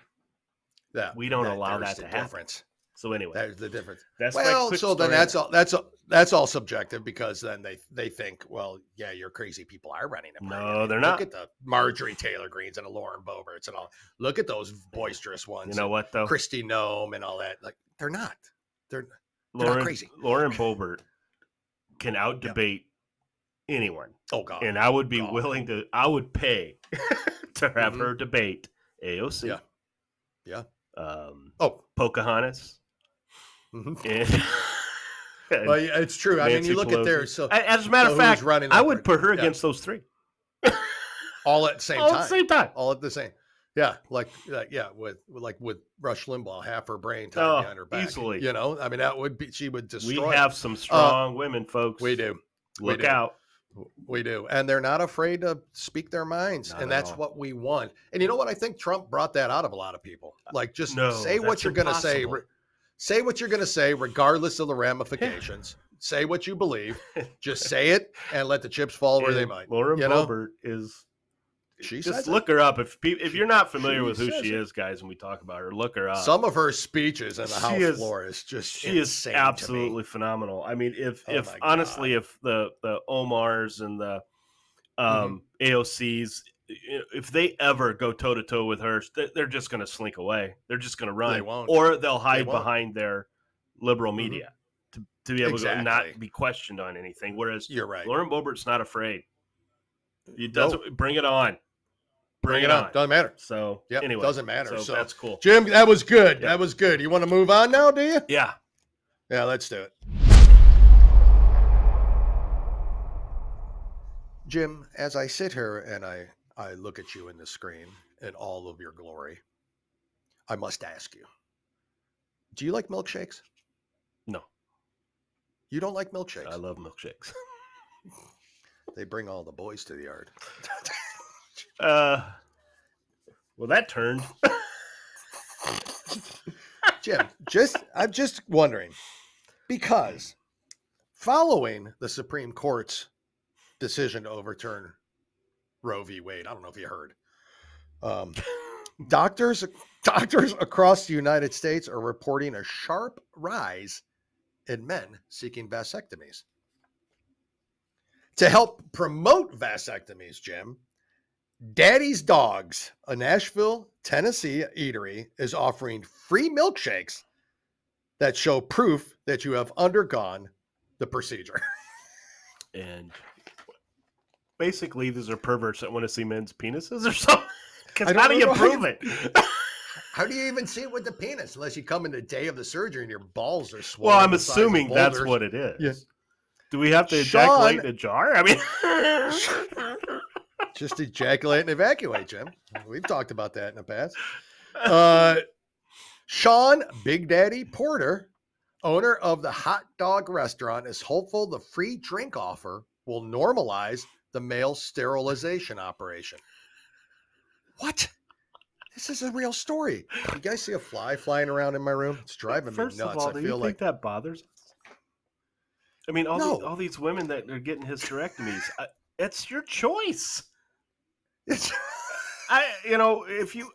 We don't allow that to happen. Difference. So anyway, that's the difference. That's so then that's all subjective, because then they think, well, yeah, your crazy people are running a party. No, they're not. Look at the Marjorie Taylor Greenes and the Lauren Boeberts and all. Look at those boisterous ones. You know what though? Kristi Noem and all that. Like they're not. They're not crazy. Lauren Boebert can out debate anyone. Oh God! And I would be willing to. I would pay to have her debate AOC. Yeah. Pocahontas. Well, it's true. Nancy I mean, you look Pelosi. at there. So, as a matter of fact, I would put her against those three. All at the same time. All at the same time. All at the same. Yeah, with Rush Limbaugh, half her brain tied behind her back. Easily. I mean, that would be. She would destroy. We have some strong women, folks. We do. Look out. We do. And they're not afraid to speak their minds. And that's what we want. And you know what? I think Trump brought that out of a lot of people. Like, just say what you're going to say. Say what you're going to say, regardless of the ramifications. Say what you believe. Just say it and let the chips fall where they might. Lauren Boebert is. Just look her up. If you're not familiar with who she is, guys, and we talk about her, look her up. Some of her speeches in the House floor is just she is absolutely phenomenal. I mean, if honestly, if the Omars and the AOCs, if they ever go toe to toe with her, they're just going to slink away. They're just going to run, they won't. Or they'll hide behind their liberal media to be able to not be questioned on anything. Whereas you're right, Lauren Boebert's not afraid. He doesn't bring it on. Bring it on. Doesn't matter. So anyway, doesn't matter. So that's cool. Jim, that was good. Yep. That was good. You want to move on now, do you? Yeah. Yeah, let's do it. Jim, as I sit here and I look at you in the screen in all of your glory, I must ask you, do you like milkshakes? No. You don't like milkshakes? I love milkshakes. They bring all the boys to the yard. Well, that turned. Jim, I'm just wondering, because following the Supreme Court's decision to overturn Roe v. Wade, I don't know if you heard, doctors across the United States are reporting a sharp rise in men seeking vasectomies. To help promote vasectomies, Jim, Daddy's Dogs, a Nashville, Tennessee eatery, is offering free milkshakes that show proof that you have undergone the procedure. And basically, these are perverts that want to see men's penises or something. Because how do you prove it? How do you even see it with the penis unless you come in the day of the surgery and your balls are swollen? Well, I'm assuming that's what it is. Yeah. Do we have to ejaculate in a jar? I mean, just ejaculate and evacuate, Jim. We've talked about that in the past. Sean Big Daddy Porter, owner of the hot dog restaurant, is hopeful the free drink offer will normalize the male sterilization operation. What? This is a real story. You guys see a fly flying around in my room? It's driving me nuts. First of all, do you think that bothers us? I mean, all these women that are getting hysterectomies, it's your choice. If you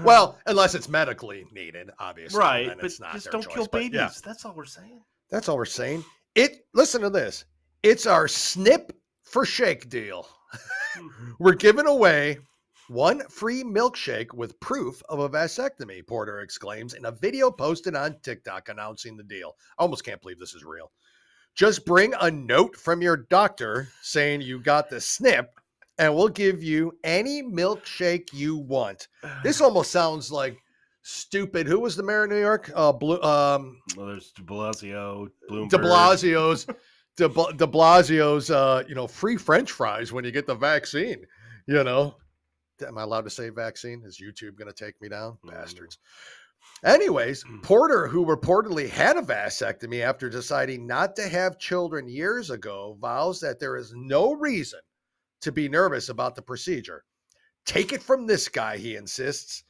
well, unless it's medically needed, obviously, right? But it's not just don't kill babies. Yeah. That's all we're saying. That's all we're saying. Listen to this. It's our snip for shake deal. We're giving away one free milkshake with proof of a vasectomy, Porter exclaims in a video posted on TikTok announcing the deal. I almost can't believe this is real. Just bring a note from your doctor saying you got the snip, and we'll give you any milkshake you want. This almost sounds like stupid. Who was the mayor of New York? Well, there's De Blasio, Bloomberg. De Blasio's, free French fries when you get the vaccine. Am I allowed to say vaccine? Is YouTube going to take me down? Bastards. Anyways, Porter, who reportedly had a vasectomy after deciding not to have children years ago, vows that there is no reason to be nervous about the procedure. Take it from this guy, he insists.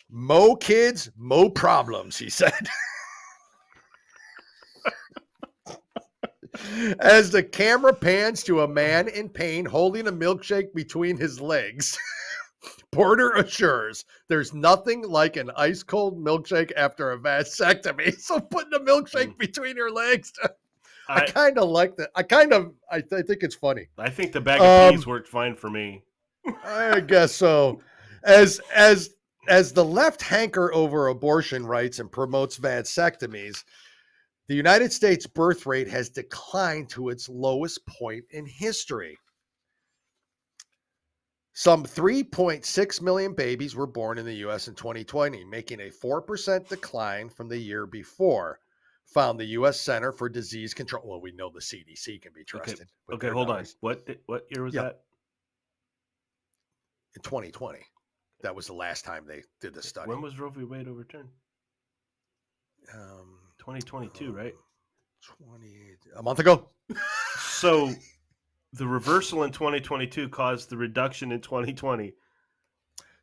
Mo kids, mo problems, he said. As the camera pans to a man in pain holding a milkshake between his legs, Porter assures there's nothing like an ice cold milkshake after a vasectomy. So putting a milkshake between your legs, I kind of like that. I think it's funny. I think the bag of peas worked fine for me. I guess so. As the left hanker over abortion rights and promotes vasectomies, the United States birth rate has declined to its lowest point in history. Some 3.6 million babies were born in the U.S. in 2020, making a 4% decline from the year before, found the U.S. Center for Disease Control. Well, we know the CDC can be trusted. Okay, hold numbers. On. What year was that? In 2020. That was the last time they did the study. When was Roe v. Wade overturned? 2022, right? A month ago. So the reversal in 2022 caused the reduction in 2020.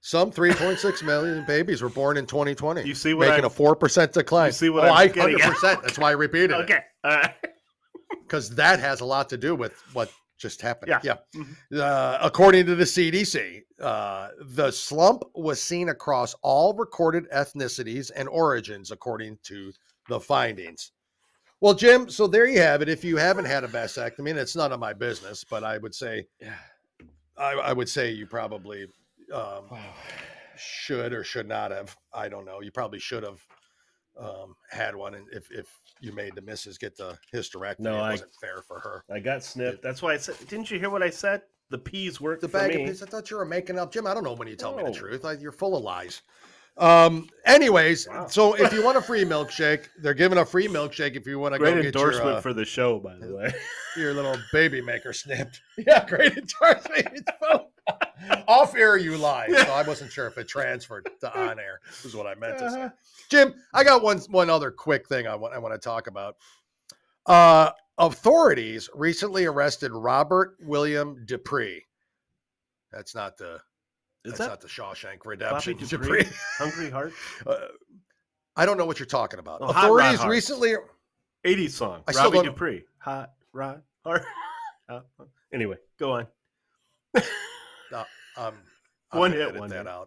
Some 3.6 million babies were born in 2020. You see what making a 4% decline. You see what I'm getting 100%. That's why I repeated it. Okay. All right. Because that has a lot to do with what just happened. Yeah. Mm-hmm. According to the CDC, the slump was seen across all recorded ethnicities and origins, according to the findings. Well, Jim, so there you have it. If you haven't had a vasectomy, and it's none of my business, but I would say, I would say you probably should or should not have. I don't know. You probably should have had one, and if you made the missus get the hysterectomy, it wasn't fair for her. I got snipped. That's why I said. Didn't you hear what I said? The peas work The for bag me. of peas. I thought you were making up, Jim. I don't know when you tell me the No. truth. You're full of lies. Anyways, Wow. so if you want a free milkshake, they're giving a free milkshake if you want to Great go get endorsement your for the show, by the way. your little baby maker snipped. Yeah, great endorsement. It's off air you lied, so I wasn't sure if it transferred to on air. Is what I meant to say. Jim, I got one other quick thing I want to talk about. Authorities recently arrested Robert William Dupree. That's not the Shawshank Redemption. Dupree? Hungry Heart? I don't know what you're talking about. Oh, Authorities recently 80s song. I still Robbie don't... Dupree. Hot Rod Heart. Anyway, go on. One hit wonder.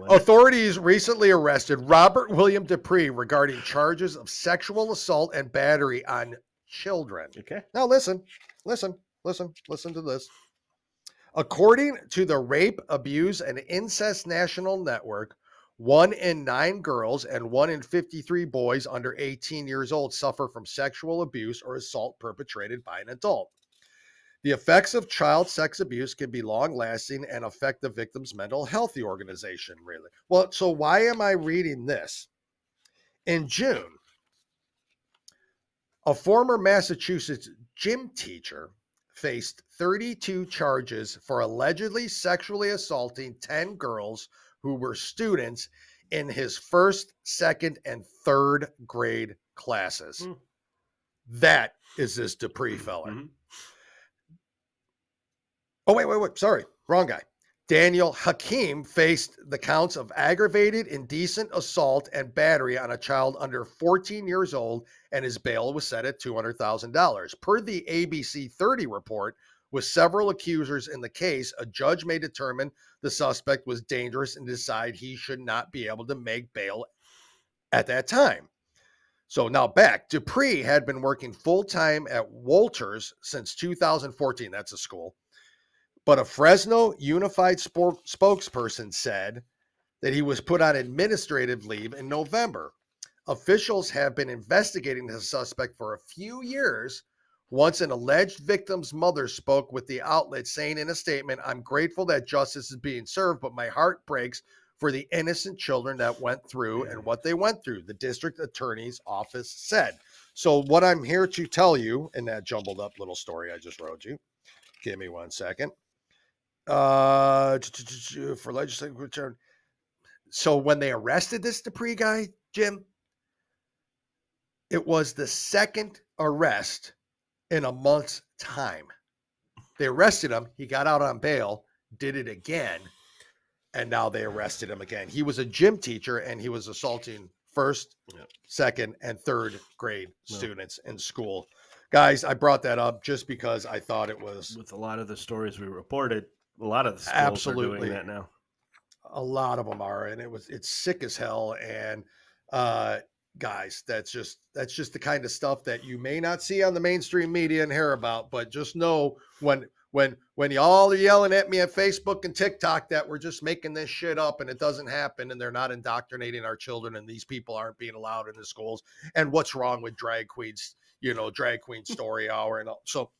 Authorities recently arrested Robert William Dupree regarding charges of sexual assault and battery on children. Okay. Now listen to this. According to the Rape, Abuse, and Incest National Network, 1 in 9 girls and 1 in 53 boys under 18 years old suffer from sexual abuse or assault perpetrated by an adult. The effects of child sex abuse can be long-lasting and affect the victim's mental health, the organization, really. Well, so why am I reading this? In June, a former Massachusetts gym teacher faced 32 charges for allegedly sexually assaulting 10 girls who were students in his first, second, and third grade classes. That is this Dupree feller. Oh, wait. Sorry. Wrong guy. Daniel Hakim faced the counts of aggravated indecent assault and battery on a child under 14 years old, and his bail was set at $200,000. Per the ABC 30 report, with several accusers in the case, a judge may determine the suspect was dangerous and decide he should not be able to make bail at that time. So now back, Dupree had been working full-time at Walters since 2014. That's a school. But a Fresno Unified spokesperson said that he was put on administrative leave in November. Officials have been investigating the suspect for a few years. Once an alleged victim's mother spoke with the outlet saying in a statement, "I'm grateful that justice is being served, but my heart breaks for the innocent children that went through and what they went through," the district attorney's office said. So what I'm here to tell you in that jumbled up little story I just wrote you, give me 1 second. For legislative return. So when they arrested this Dupree guy, Jim, it was the second arrest in a month's time. They arrested him. He got out on bail, did it again, and now they arrested him again. He was a gym teacher, and he was assaulting first, second, and third grade students in school. Guys, I brought that up just because I thought it was... With a lot of the stories we reported, a lot of the schools are doing that now. A lot of them are, and it's sick as hell. And guys, that's just the kind of stuff that you may not see on the mainstream media and hear about, but just know when y'all are yelling at me at Facebook and TikTok that we're just making this shit up and it doesn't happen and they're not indoctrinating our children and these people aren't being allowed in the schools, and what's wrong with drag queens, drag queen story hour and all. So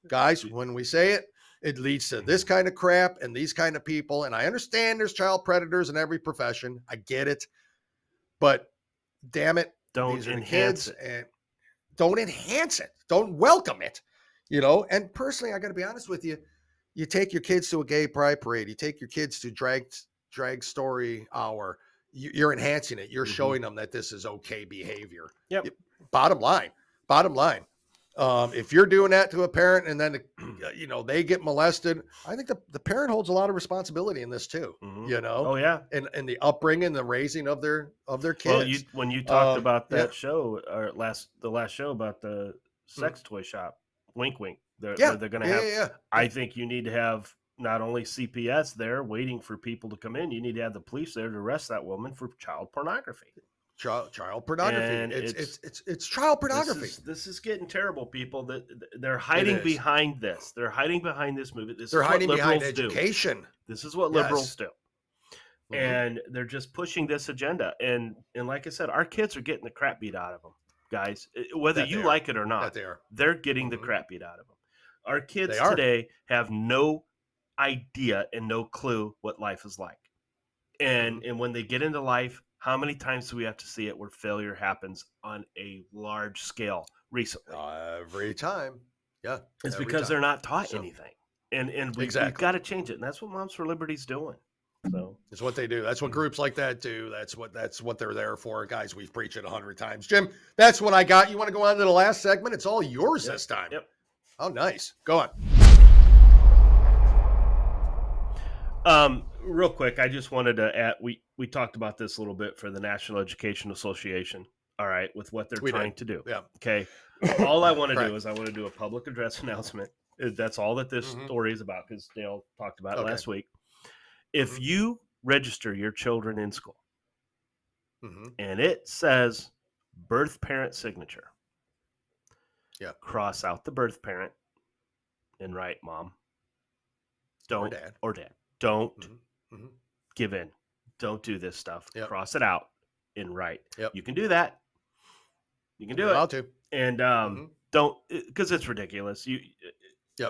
guys, when we say it, it leads to this kind of crap and these kind of people. And I understand there's child predators in every profession. I get it. But damn it, don't enhance it. And don't enhance it. Don't welcome it. And personally, I got to be honest with you. You take your kids to a gay pride parade. You take your kids to drag story hour. You're enhancing it. You're showing them that this is okay behavior. Yep. Bottom line. If you're doing that to a parent and then, they get molested, I think the parent holds a lot of responsibility in this too, Oh yeah. In the upbringing, the raising of their kids. Well, when you talked about that show or the last show about the sex toy shop, wink, wink, they're going to have, I think you need to have not only CPS there waiting for people to come in, you need to have the police there to arrest that woman for child pornography. Child pornography. And it's child pornography. This is getting terrible, people. That they're hiding behind this. They're hiding behind this movement. They're hiding behind education. This is what liberals do. And they're just pushing this agenda. And like I said, our kids are getting the crap beat out of them, guys. Whether you like it or not, they're getting the crap beat out of them. Our kids today have no idea and no clue what life is like. And when they get into life, how many times do we have to see it where failure happens on a large scale recently? Every time. Yeah. It's every because time. they're not taught So, anything. And we've exactly. got to change it. And that's what Moms for Liberty's doing. So it's what they do. That's what groups like that do. That's what they're there for. Guys, we've preached it 100 times. Jim, that's what I got. You want to go on to the last segment? It's all yours this time. Yep. Oh, nice. Go on. Real quick, I just wanted to add, we talked about this a little bit for the National Education Association. All right, with what they're trying to do. Yeah. Okay. All I want to do is I want to do a public address announcement. That's all that this story is about, because Dale talked about it last week. If you register your children in school and it says birth parent signature, cross out the birth parent and write mom. Don't or dad. Don't give in. Don't do this stuff. Cross it out and write. You can do that. You can do it. To. And don't, because it's ridiculous.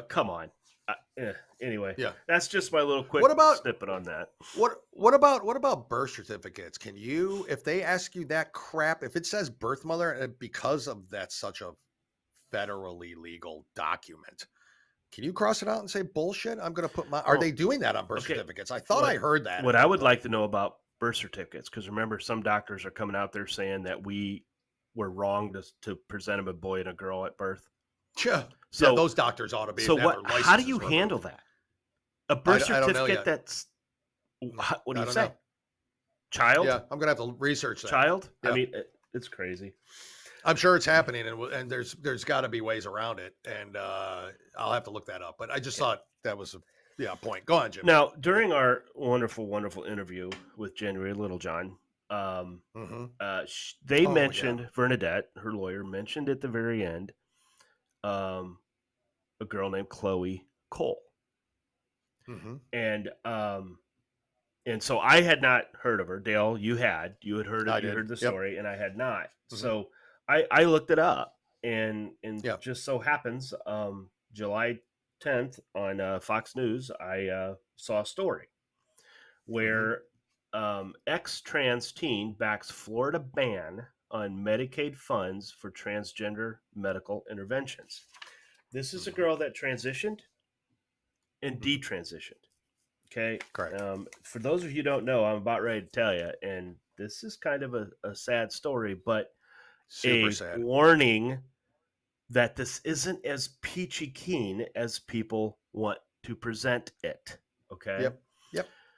Come on. Anyway, that's just my little quick snippet on that. What about birth certificates? Can you, if they ask you that crap, if it says birth mother, because of that's such a federally legal document, can you cross it out and say bullshit? I'm going to put my. Are they doing that on birth certificates? I thought I heard that. What I would like to know about birth certificates, because remember, some doctors are coming out there saying that we were wrong to present them a boy and a girl at birth. Yeah. So those doctors ought to be. So what? How do you handle that? A birth certificate that's what do you say? Know. Child? Yeah, I'm gonna have to research that. Child? Yeah. I mean, it's crazy. I'm sure it's happening, and there's got to be ways around it, and I'll have to look that up. But I just thought that was a point. Go on, Jim. Now, during our wonderful, wonderful interview with January Littlejohn, they mentioned Bernadette, her lawyer, mentioned at the very end a girl named Chloe Cole. And so I had not heard of her. Dale, you had heard it, you heard the story, and I had not. So I looked it up, and just so happens July 10th on Fox News, I saw a story where ex-trans teen backs Florida ban on Medicaid funds for transgender medical interventions. This is a girl that transitioned and detransitioned. Okay. Correct. For those of you who don't know, I'm about ready to tell you, and this is kind of a sad story, but super sad warning that this isn't as peachy keen as people want to present it. Okay. Yep.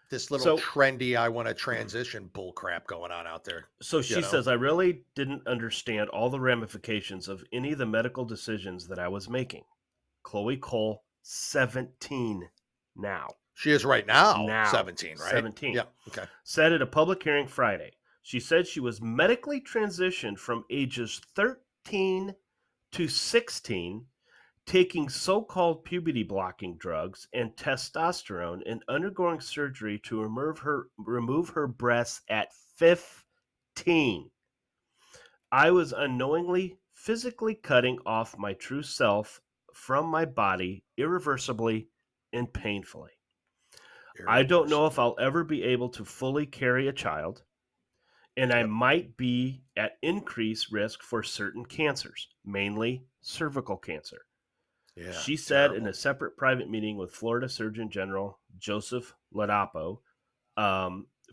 This little trendy, I want to transition bull crap going on out there. So she says, I really didn't understand all the ramifications of any of the medical decisions that I was making. Chloe Cole, 17 now. She is right now 17, right? 17. Yeah. Okay. Said at a public hearing Friday. She said she was medically transitioned from ages 13 to 16, taking so-called puberty blocking drugs and testosterone, and undergoing surgery to remove her breasts at 15. I was unknowingly physically cutting off my true self from my body irreversibly and painfully. I don't know if I'll ever be able to fully carry a child, and I might be at increased risk for certain cancers, mainly cervical cancer. Yeah, she said in a separate private meeting with Florida Surgeon General Joseph Ladapo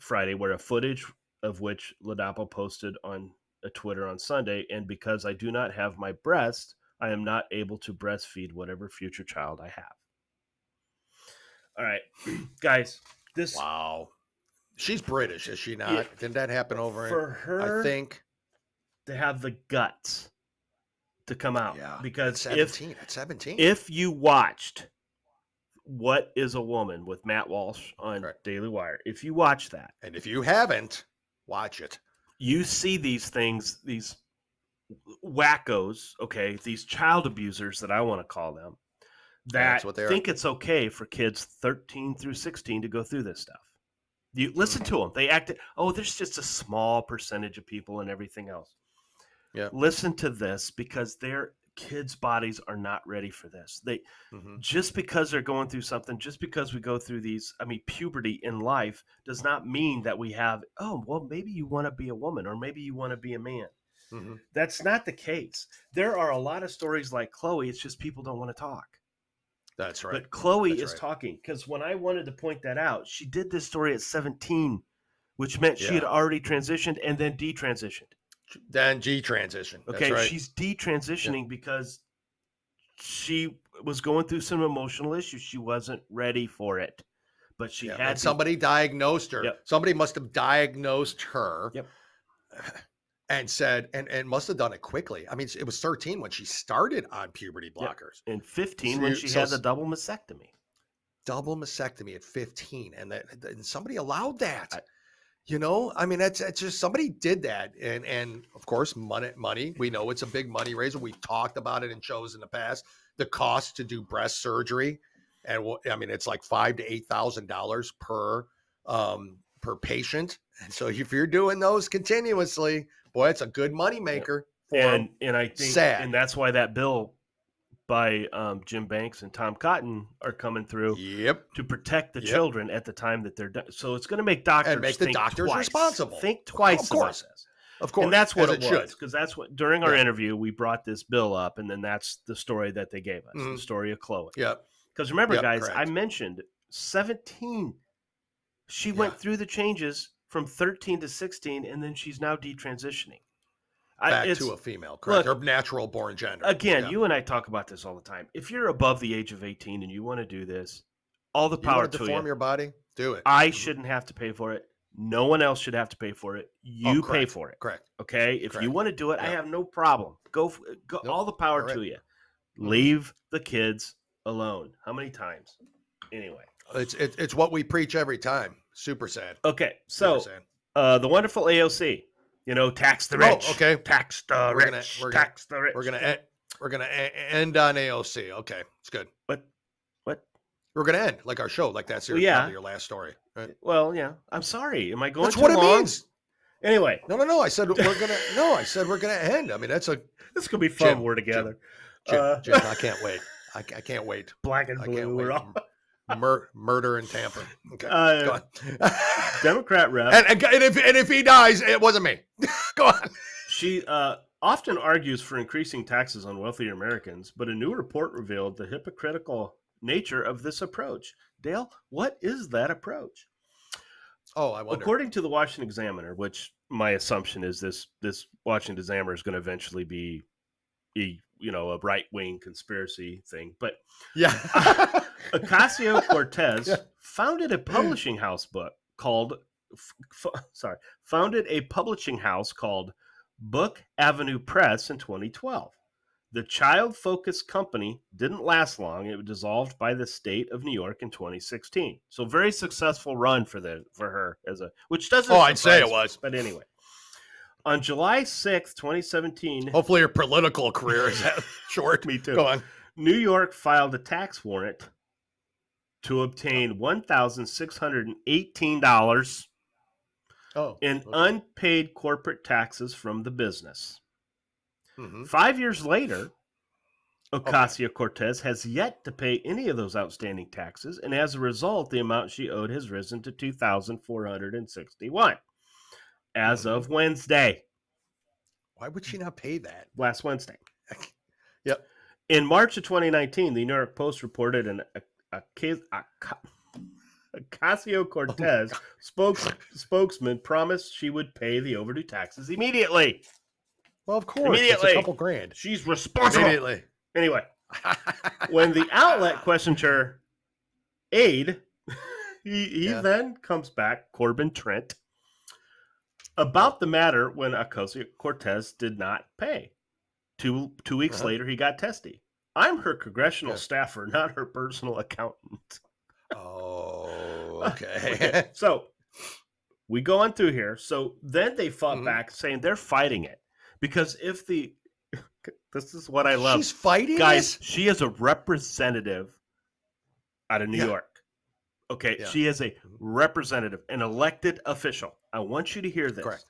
Friday, where a footage of which Ladapo posted on a Twitter on Sunday, and because I do not have my breast, I am not able to breastfeed whatever future child I have. All right, guys. Wow. She's British, is she not? Yeah, didn't that happen over for her? I think to have the guts to come out. Yeah, because at 17. If you watched What is a Woman with Matt Walsh on Daily Wire, if you watch that, and if you haven't, watch it. You see these things, these wackos, okay, these child abusers that I want to call them, that think it's okay for kids 13 through 16 to go through this stuff. You listen to them. They act, there's just a small percentage of people and everything else. Yeah. Listen to this, because they're kids' bodies are not ready for this. Just because they're going through something, just because we go through these, puberty in life does not mean that we have, maybe you want to be a woman or maybe you want to be a man. That's not the case. There are a lot of stories like Chloe. It's just people don't want to talk. That's right. But Chloe is talking, because when I wanted to point that out, she did this story at 17, which meant she had already transitioned and then detransitioned. Then G-transition. Okay, That's right. she's detransitioning because she was going through some emotional issues. She wasn't ready for it, but she had. And somebody diagnosed her. Yep. Somebody must have diagnosed her. Yep. And said, and must have done it quickly. I mean, it was 13 when she started on puberty blockers. Yep. And 15 when she had the double mastectomy. Double mastectomy at 15, and somebody allowed that. It's just somebody did that, and of course, money. We know it's a big money raiser. We've talked about it in shows in the past. The cost to do breast surgery, and it's like $5,000 to $8,000 per patient. And so if you're doing those continuously, boy, it's a good money maker. And I think, and that's why that bill by Jim Banks and Tom Cotton are coming through. Yep. To protect the children at the time that they're done. So it's going to make doctors the doctors twice. Responsible. Think twice. Of course. Of course. And that's what it was. Because that's what during our interview we brought this bill up, and then that's the story that they gave us, the story of Chloe. Yep. Because remember, guys, correct. I mentioned 17. She went through the changes from 13 to 16, and then she's now detransitioning. Back to a female, correct? Her natural born gender. Again, you and I talk about this all the time. If you're above the age of 18 and you want to do this, all the power to you. Deform your body, do it. I shouldn't have to pay for it. No one else should have to pay for it. You pay for it. Correct. Okay? If you want to do it, I have no problem. Go all the power to you. Leave the kids alone. How many times? Anyway. It's what we preach every time. Super sad. Okay. So the wonderful AOC. Tax the rich. Oh, okay. Tax the rich. Tax the rich. We're gonna end on AOC. Okay, it's good. What? We're gonna end like our show, like that's your your last story. Right? Well, yeah. I'm sorry. Am I going? That's too what long? It means. Anyway. No. I said we're gonna. No, I said we're gonna end. I mean, this is gonna be fun. We're together. Jim, I can't wait. I can't wait. Black and blue. We're all. Murder in Tampa. Okay, go on. Democrat rep. And if he dies, it wasn't me. Go on. She often argues for increasing taxes on wealthier Americans, but a new report revealed the hypocritical nature of this approach. Dale, what is that approach? Oh, I wonder. According to the Washington Examiner, which my assumption is this Washington Examiner is going to eventually be a right-wing conspiracy thing, but Ocasio-Cortez founded a publishing house called Book Avenue Press in 2012. The child-focused company didn't last long. It was dissolved by the state of New York in 2016. So very successful run for her which doesn't. Oh, I'd say it was. But anyway. On July 6th, 2017... Hopefully your political career is that short. Me too. Go on. New York filed a tax warrant to obtain $1,618 in unpaid corporate taxes from the business. 5 years later, Ocasio-Cortez has yet to pay any of those outstanding taxes, and as a result, the amount she owed has risen to $2,461. As of Wednesday. Why would she not pay that? Last Wednesday. Yep. In March of 2019, the New York Post reported an Ocasio-Cortez spokesman promised she would pay the overdue taxes immediately. Well, of course. It's a couple grand. She's responsible. Immediately. Anyway, when the outlet questioned her aide, he then comes back, Corbin Trent, about the matter when Ocasio-Cortez did not pay. Two weeks later, he got testy. I'm her congressional staffer, not her personal accountant. Oh, okay. So we go on through here. So then they fought back, saying they're fighting it. Because this is what I love. She's fighting guys, this? She is a representative out of New York. Okay, she is a representative, an elected official. I want you to hear this. Correct.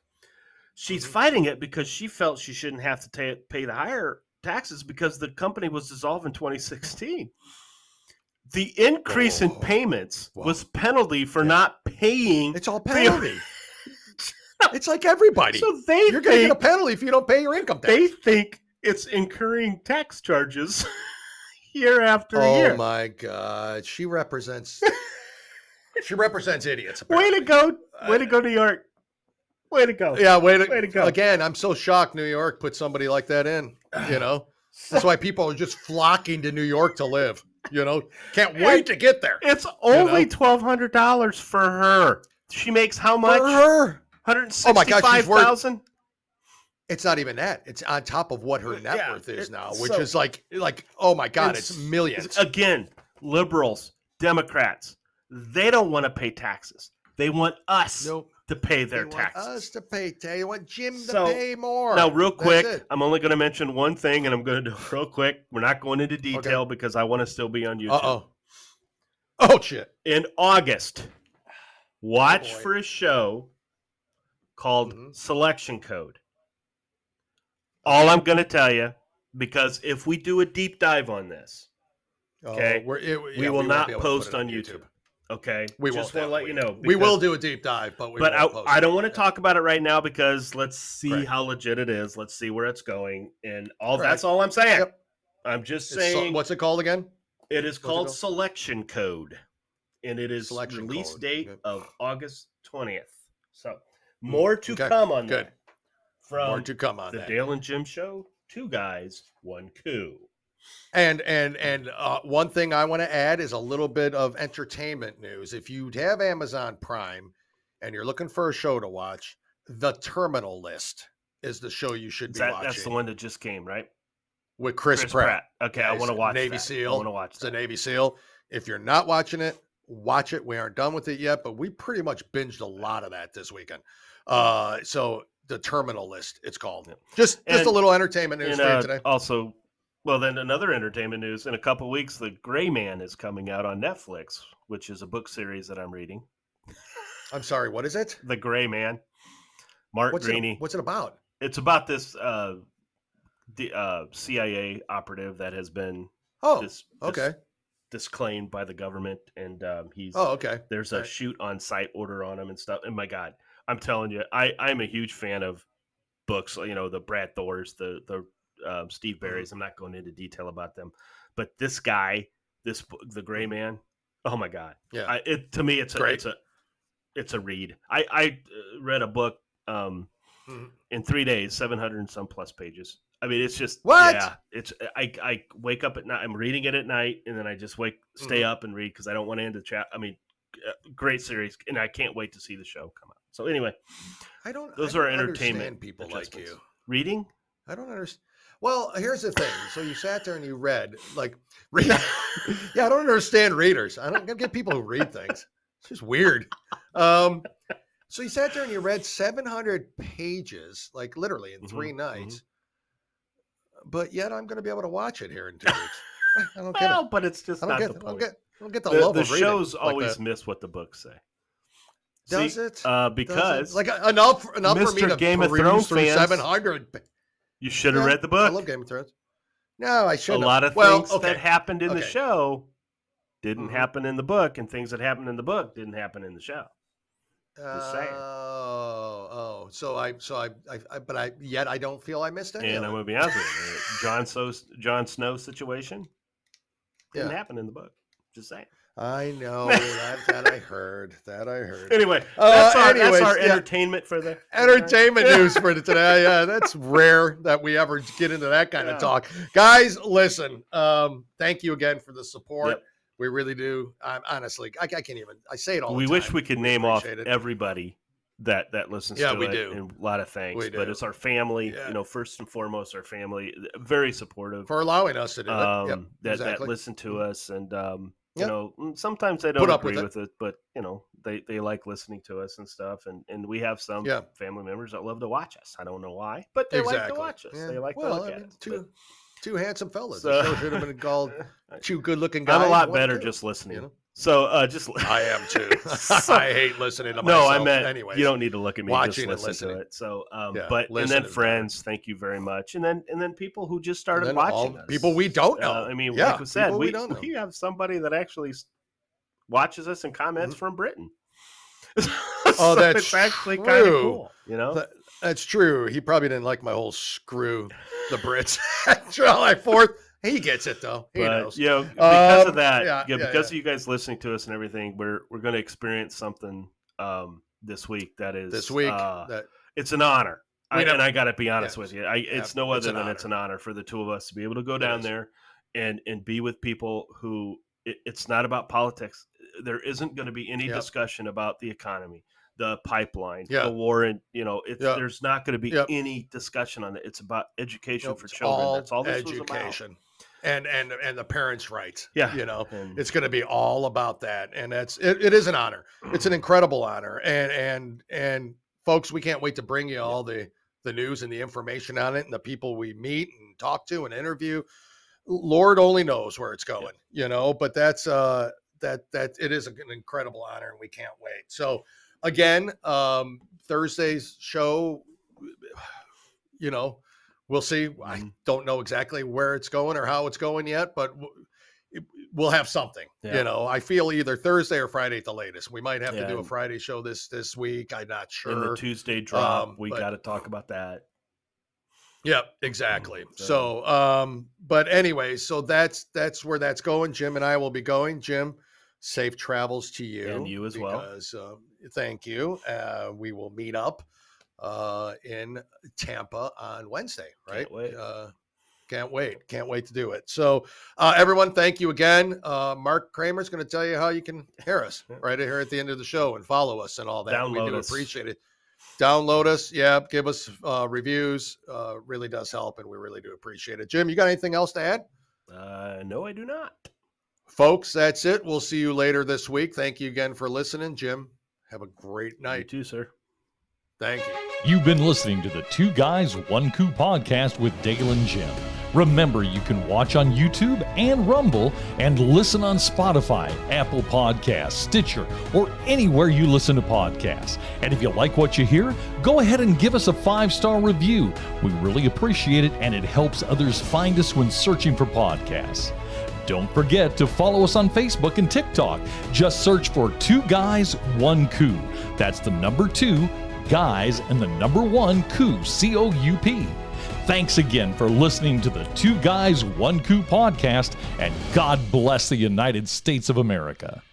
She's fighting it because she felt she shouldn't have to pay the higher taxes because the company was dissolved in 2016. The increase in payments was penalty for not paying. It's all penalty. It's like everybody. So you're going to get a penalty if you don't pay your income tax. They think it's incurring tax charges year after year. Oh my God. She represents idiots. Apparently. Way to go. Way to go, New York. Way to go. Yeah, way to go. Again, I'm so shocked New York put somebody like that in, you know. That's why people are just flocking to New York to live, you know. Can't wait to get there. It's only $1,200 for her. She makes how much? For her. $165,000. Oh my God, she's worth. It's not even that. It's on top of what her net worth is now, which is like, oh my God, it's millions. Again, liberals, Democrats, they don't want to pay taxes. They want us to pay their taxes. Us to pay. They want Jim to pay more. Now, real quick, I'm only going to mention one thing, and I'm going to do it real quick. We're not going into detail because I want to still be on YouTube. Oh, shit. In August, watch for a show called Selection Code. All I'm going to tell you, because if we do a deep dive on this, we will not post on YouTube. Okay, we just want to let you know. We will do a deep dive, but I don't want to talk about it right now because let's see how legit it is. Let's see where it's going, and that's all I'm saying. Yep. I'm just saying. What's it called again? It is called Selection Code, and it is release date of August 20th. So more to come on that. More to come on the Dale and Jim Show. 2 guys, 1 coup. And one thing I want to add is a little bit of entertainment news. If you have Amazon Prime and you're looking for a show to watch, The Terminal List is the show you should be watching. That's the one that just came, right? With Chris Pratt. Okay, I want to watch Navy that. SEAL. I want to watch It's a Navy SEAL. If you're not watching it, watch it. We aren't done with it yet, but we pretty much binged a lot of that this weekend. So The Terminal List, it's called. Yeah. Just a little entertainment news for you today. Also, well, then another entertainment news. In a couple of weeks, The Gray Man is coming out on Netflix, which is a book series that I'm reading. I'm sorry, what is it? The Gray Man. Mark Greaney. What's it about? It's about this CIA operative that has been disclaimed by the government, and he's there's a shoot on site order on him and stuff. And my God, I'm telling you, I'm a huge fan of books. You know, the Brad Thors, the Steve Berry's. I'm not going into detail about them, but this guy, the Gray Man. Oh my God, yeah. To me, it's a read. I read a book in 3 days, 700 and some plus pages. I mean, it's just what? Yeah, it's I wake up at night. I'm reading it at night, and then I just stay up and read because I don't want to end the chat. I mean, great series, and I can't wait to see the show come out. So anyway, those are entertainment people like you reading. I don't understand. Well, here's the thing. So you sat there and you read. Yeah, I don't understand readers. I don't get people who read things. It's just weird. So you sat there and you read 700 pages, like literally in 3 nights. But yet I'm going to be able to watch it here in 2 weeks. I don't get it. But it's just not the point. I don't get the love of reading. The shows always miss what the books say. Does it? Because enough for me to Game of Thrones through fans, 700. You should have read the book. I love Game of Thrones. No, I shouldn't. A lot of things that happened in the show didn't happen in the book, and things that happened in the book didn't happen in the show. Just saying. Yet I don't feel I missed any. And I'm going to be honest with you, Jon Snow situation didn't happen in the book. Just saying. I know that I heard. Anyway, that's our entertainment for the entertainment news for today. Yeah, that's rare that we ever get into that kind of talk. Guys, listen. Thank you again for the support. Yep. We really do. Honestly, I can't even. I say it all the time. We wish we could name off everybody that listens to it. Yeah, we do. And a lot of thanks. But it's our family. Yeah. You know, first and foremost, our family. Very supportive for allowing us to do it. That listen to us and. You know, sometimes they don't agree with it, but you know, they like listening to us and stuff. And we have some family members that love to watch us. I don't know why, but they like to watch us. Yeah. They like to look at it. Two handsome fellas. The show should have been called Two Good Looking Guys. I'm a lot better just listening just I am too. I hate listening to No, myself. I meant anyways. You don't need to look at me. Watching just and listen to listening. it. So, Yeah, but and listen then is friends, thank you very much. And then people who just started then watching us. people we don't know. I mean, Yeah, like we said, people we we don't know. have somebody that actually watches us and comments from Britain. Oh, that's it's actually kind of cool. You know, that's true. He probably didn't like my whole screw the Brits July 4th. He gets it though. He knows. You know, because of that, because of you guys listening to us and everything, we're going to experience something this week. That is this week. It's an honor. I got to be honest Yeah. with you. It's no other than it's an honor for the two of us to be able to go down there and be with people who it's not about politics. There isn't going to be any discussion about the economy, the pipeline, the war, and there's not going to be any discussion on it. It's about education for children. That's all this was about. And the parents' rights. Yeah, it's going to be all about that, and it is an honor. It's an incredible honor, and folks, we can't wait to bring you all the news and the information on it, and the people we meet and talk to and interview. Lord only knows where it's going, but that's that it is an incredible honor, and we can't wait. So again, Thursday's show, we'll see. I don't know exactly where it's going or how it's going yet, but we'll have something. I feel either Thursday or Friday at the latest. We might have to do a Friday show this week. I'm not sure. In the Tuesday drop, we got to talk about that. Yep, exactly. So, but anyway, so that's where that's going. Jim and I will be going. Jim, safe travels to you. And you as well. Thank you. We will meet up in Tampa on Wednesday, right? Can't wait to do it. So everyone, thank you again. Mark Kramer's going to tell you how you can hear us right here at the end of the show and follow us and all that. Download we do us. Appreciate it. Download us. Yeah. Give us reviews. Really does help. And we really do appreciate it. Jim, you got anything else to add? No, I do not. Folks, that's it. We'll see you later this week. Thank you again for listening. Jim, have a great night. You too, sir. Thank you. You've been listening to the Two Guys, One Coup podcast with Dale and Jim. Remember, you can watch on YouTube and Rumble and listen on Spotify, Apple Podcasts, Stitcher, or anywhere you listen to podcasts. And if you like what you hear, go ahead and give us a 5-star review. We really appreciate it, and it helps others find us when searching for podcasts. Don't forget to follow us on Facebook and TikTok. Just search for Two Guys, One Coup. That's the number 2, guys, and the number 1, Coup, COUP. Thanks again for listening to the Two Guys, One Coup podcast, and God bless the United States of America.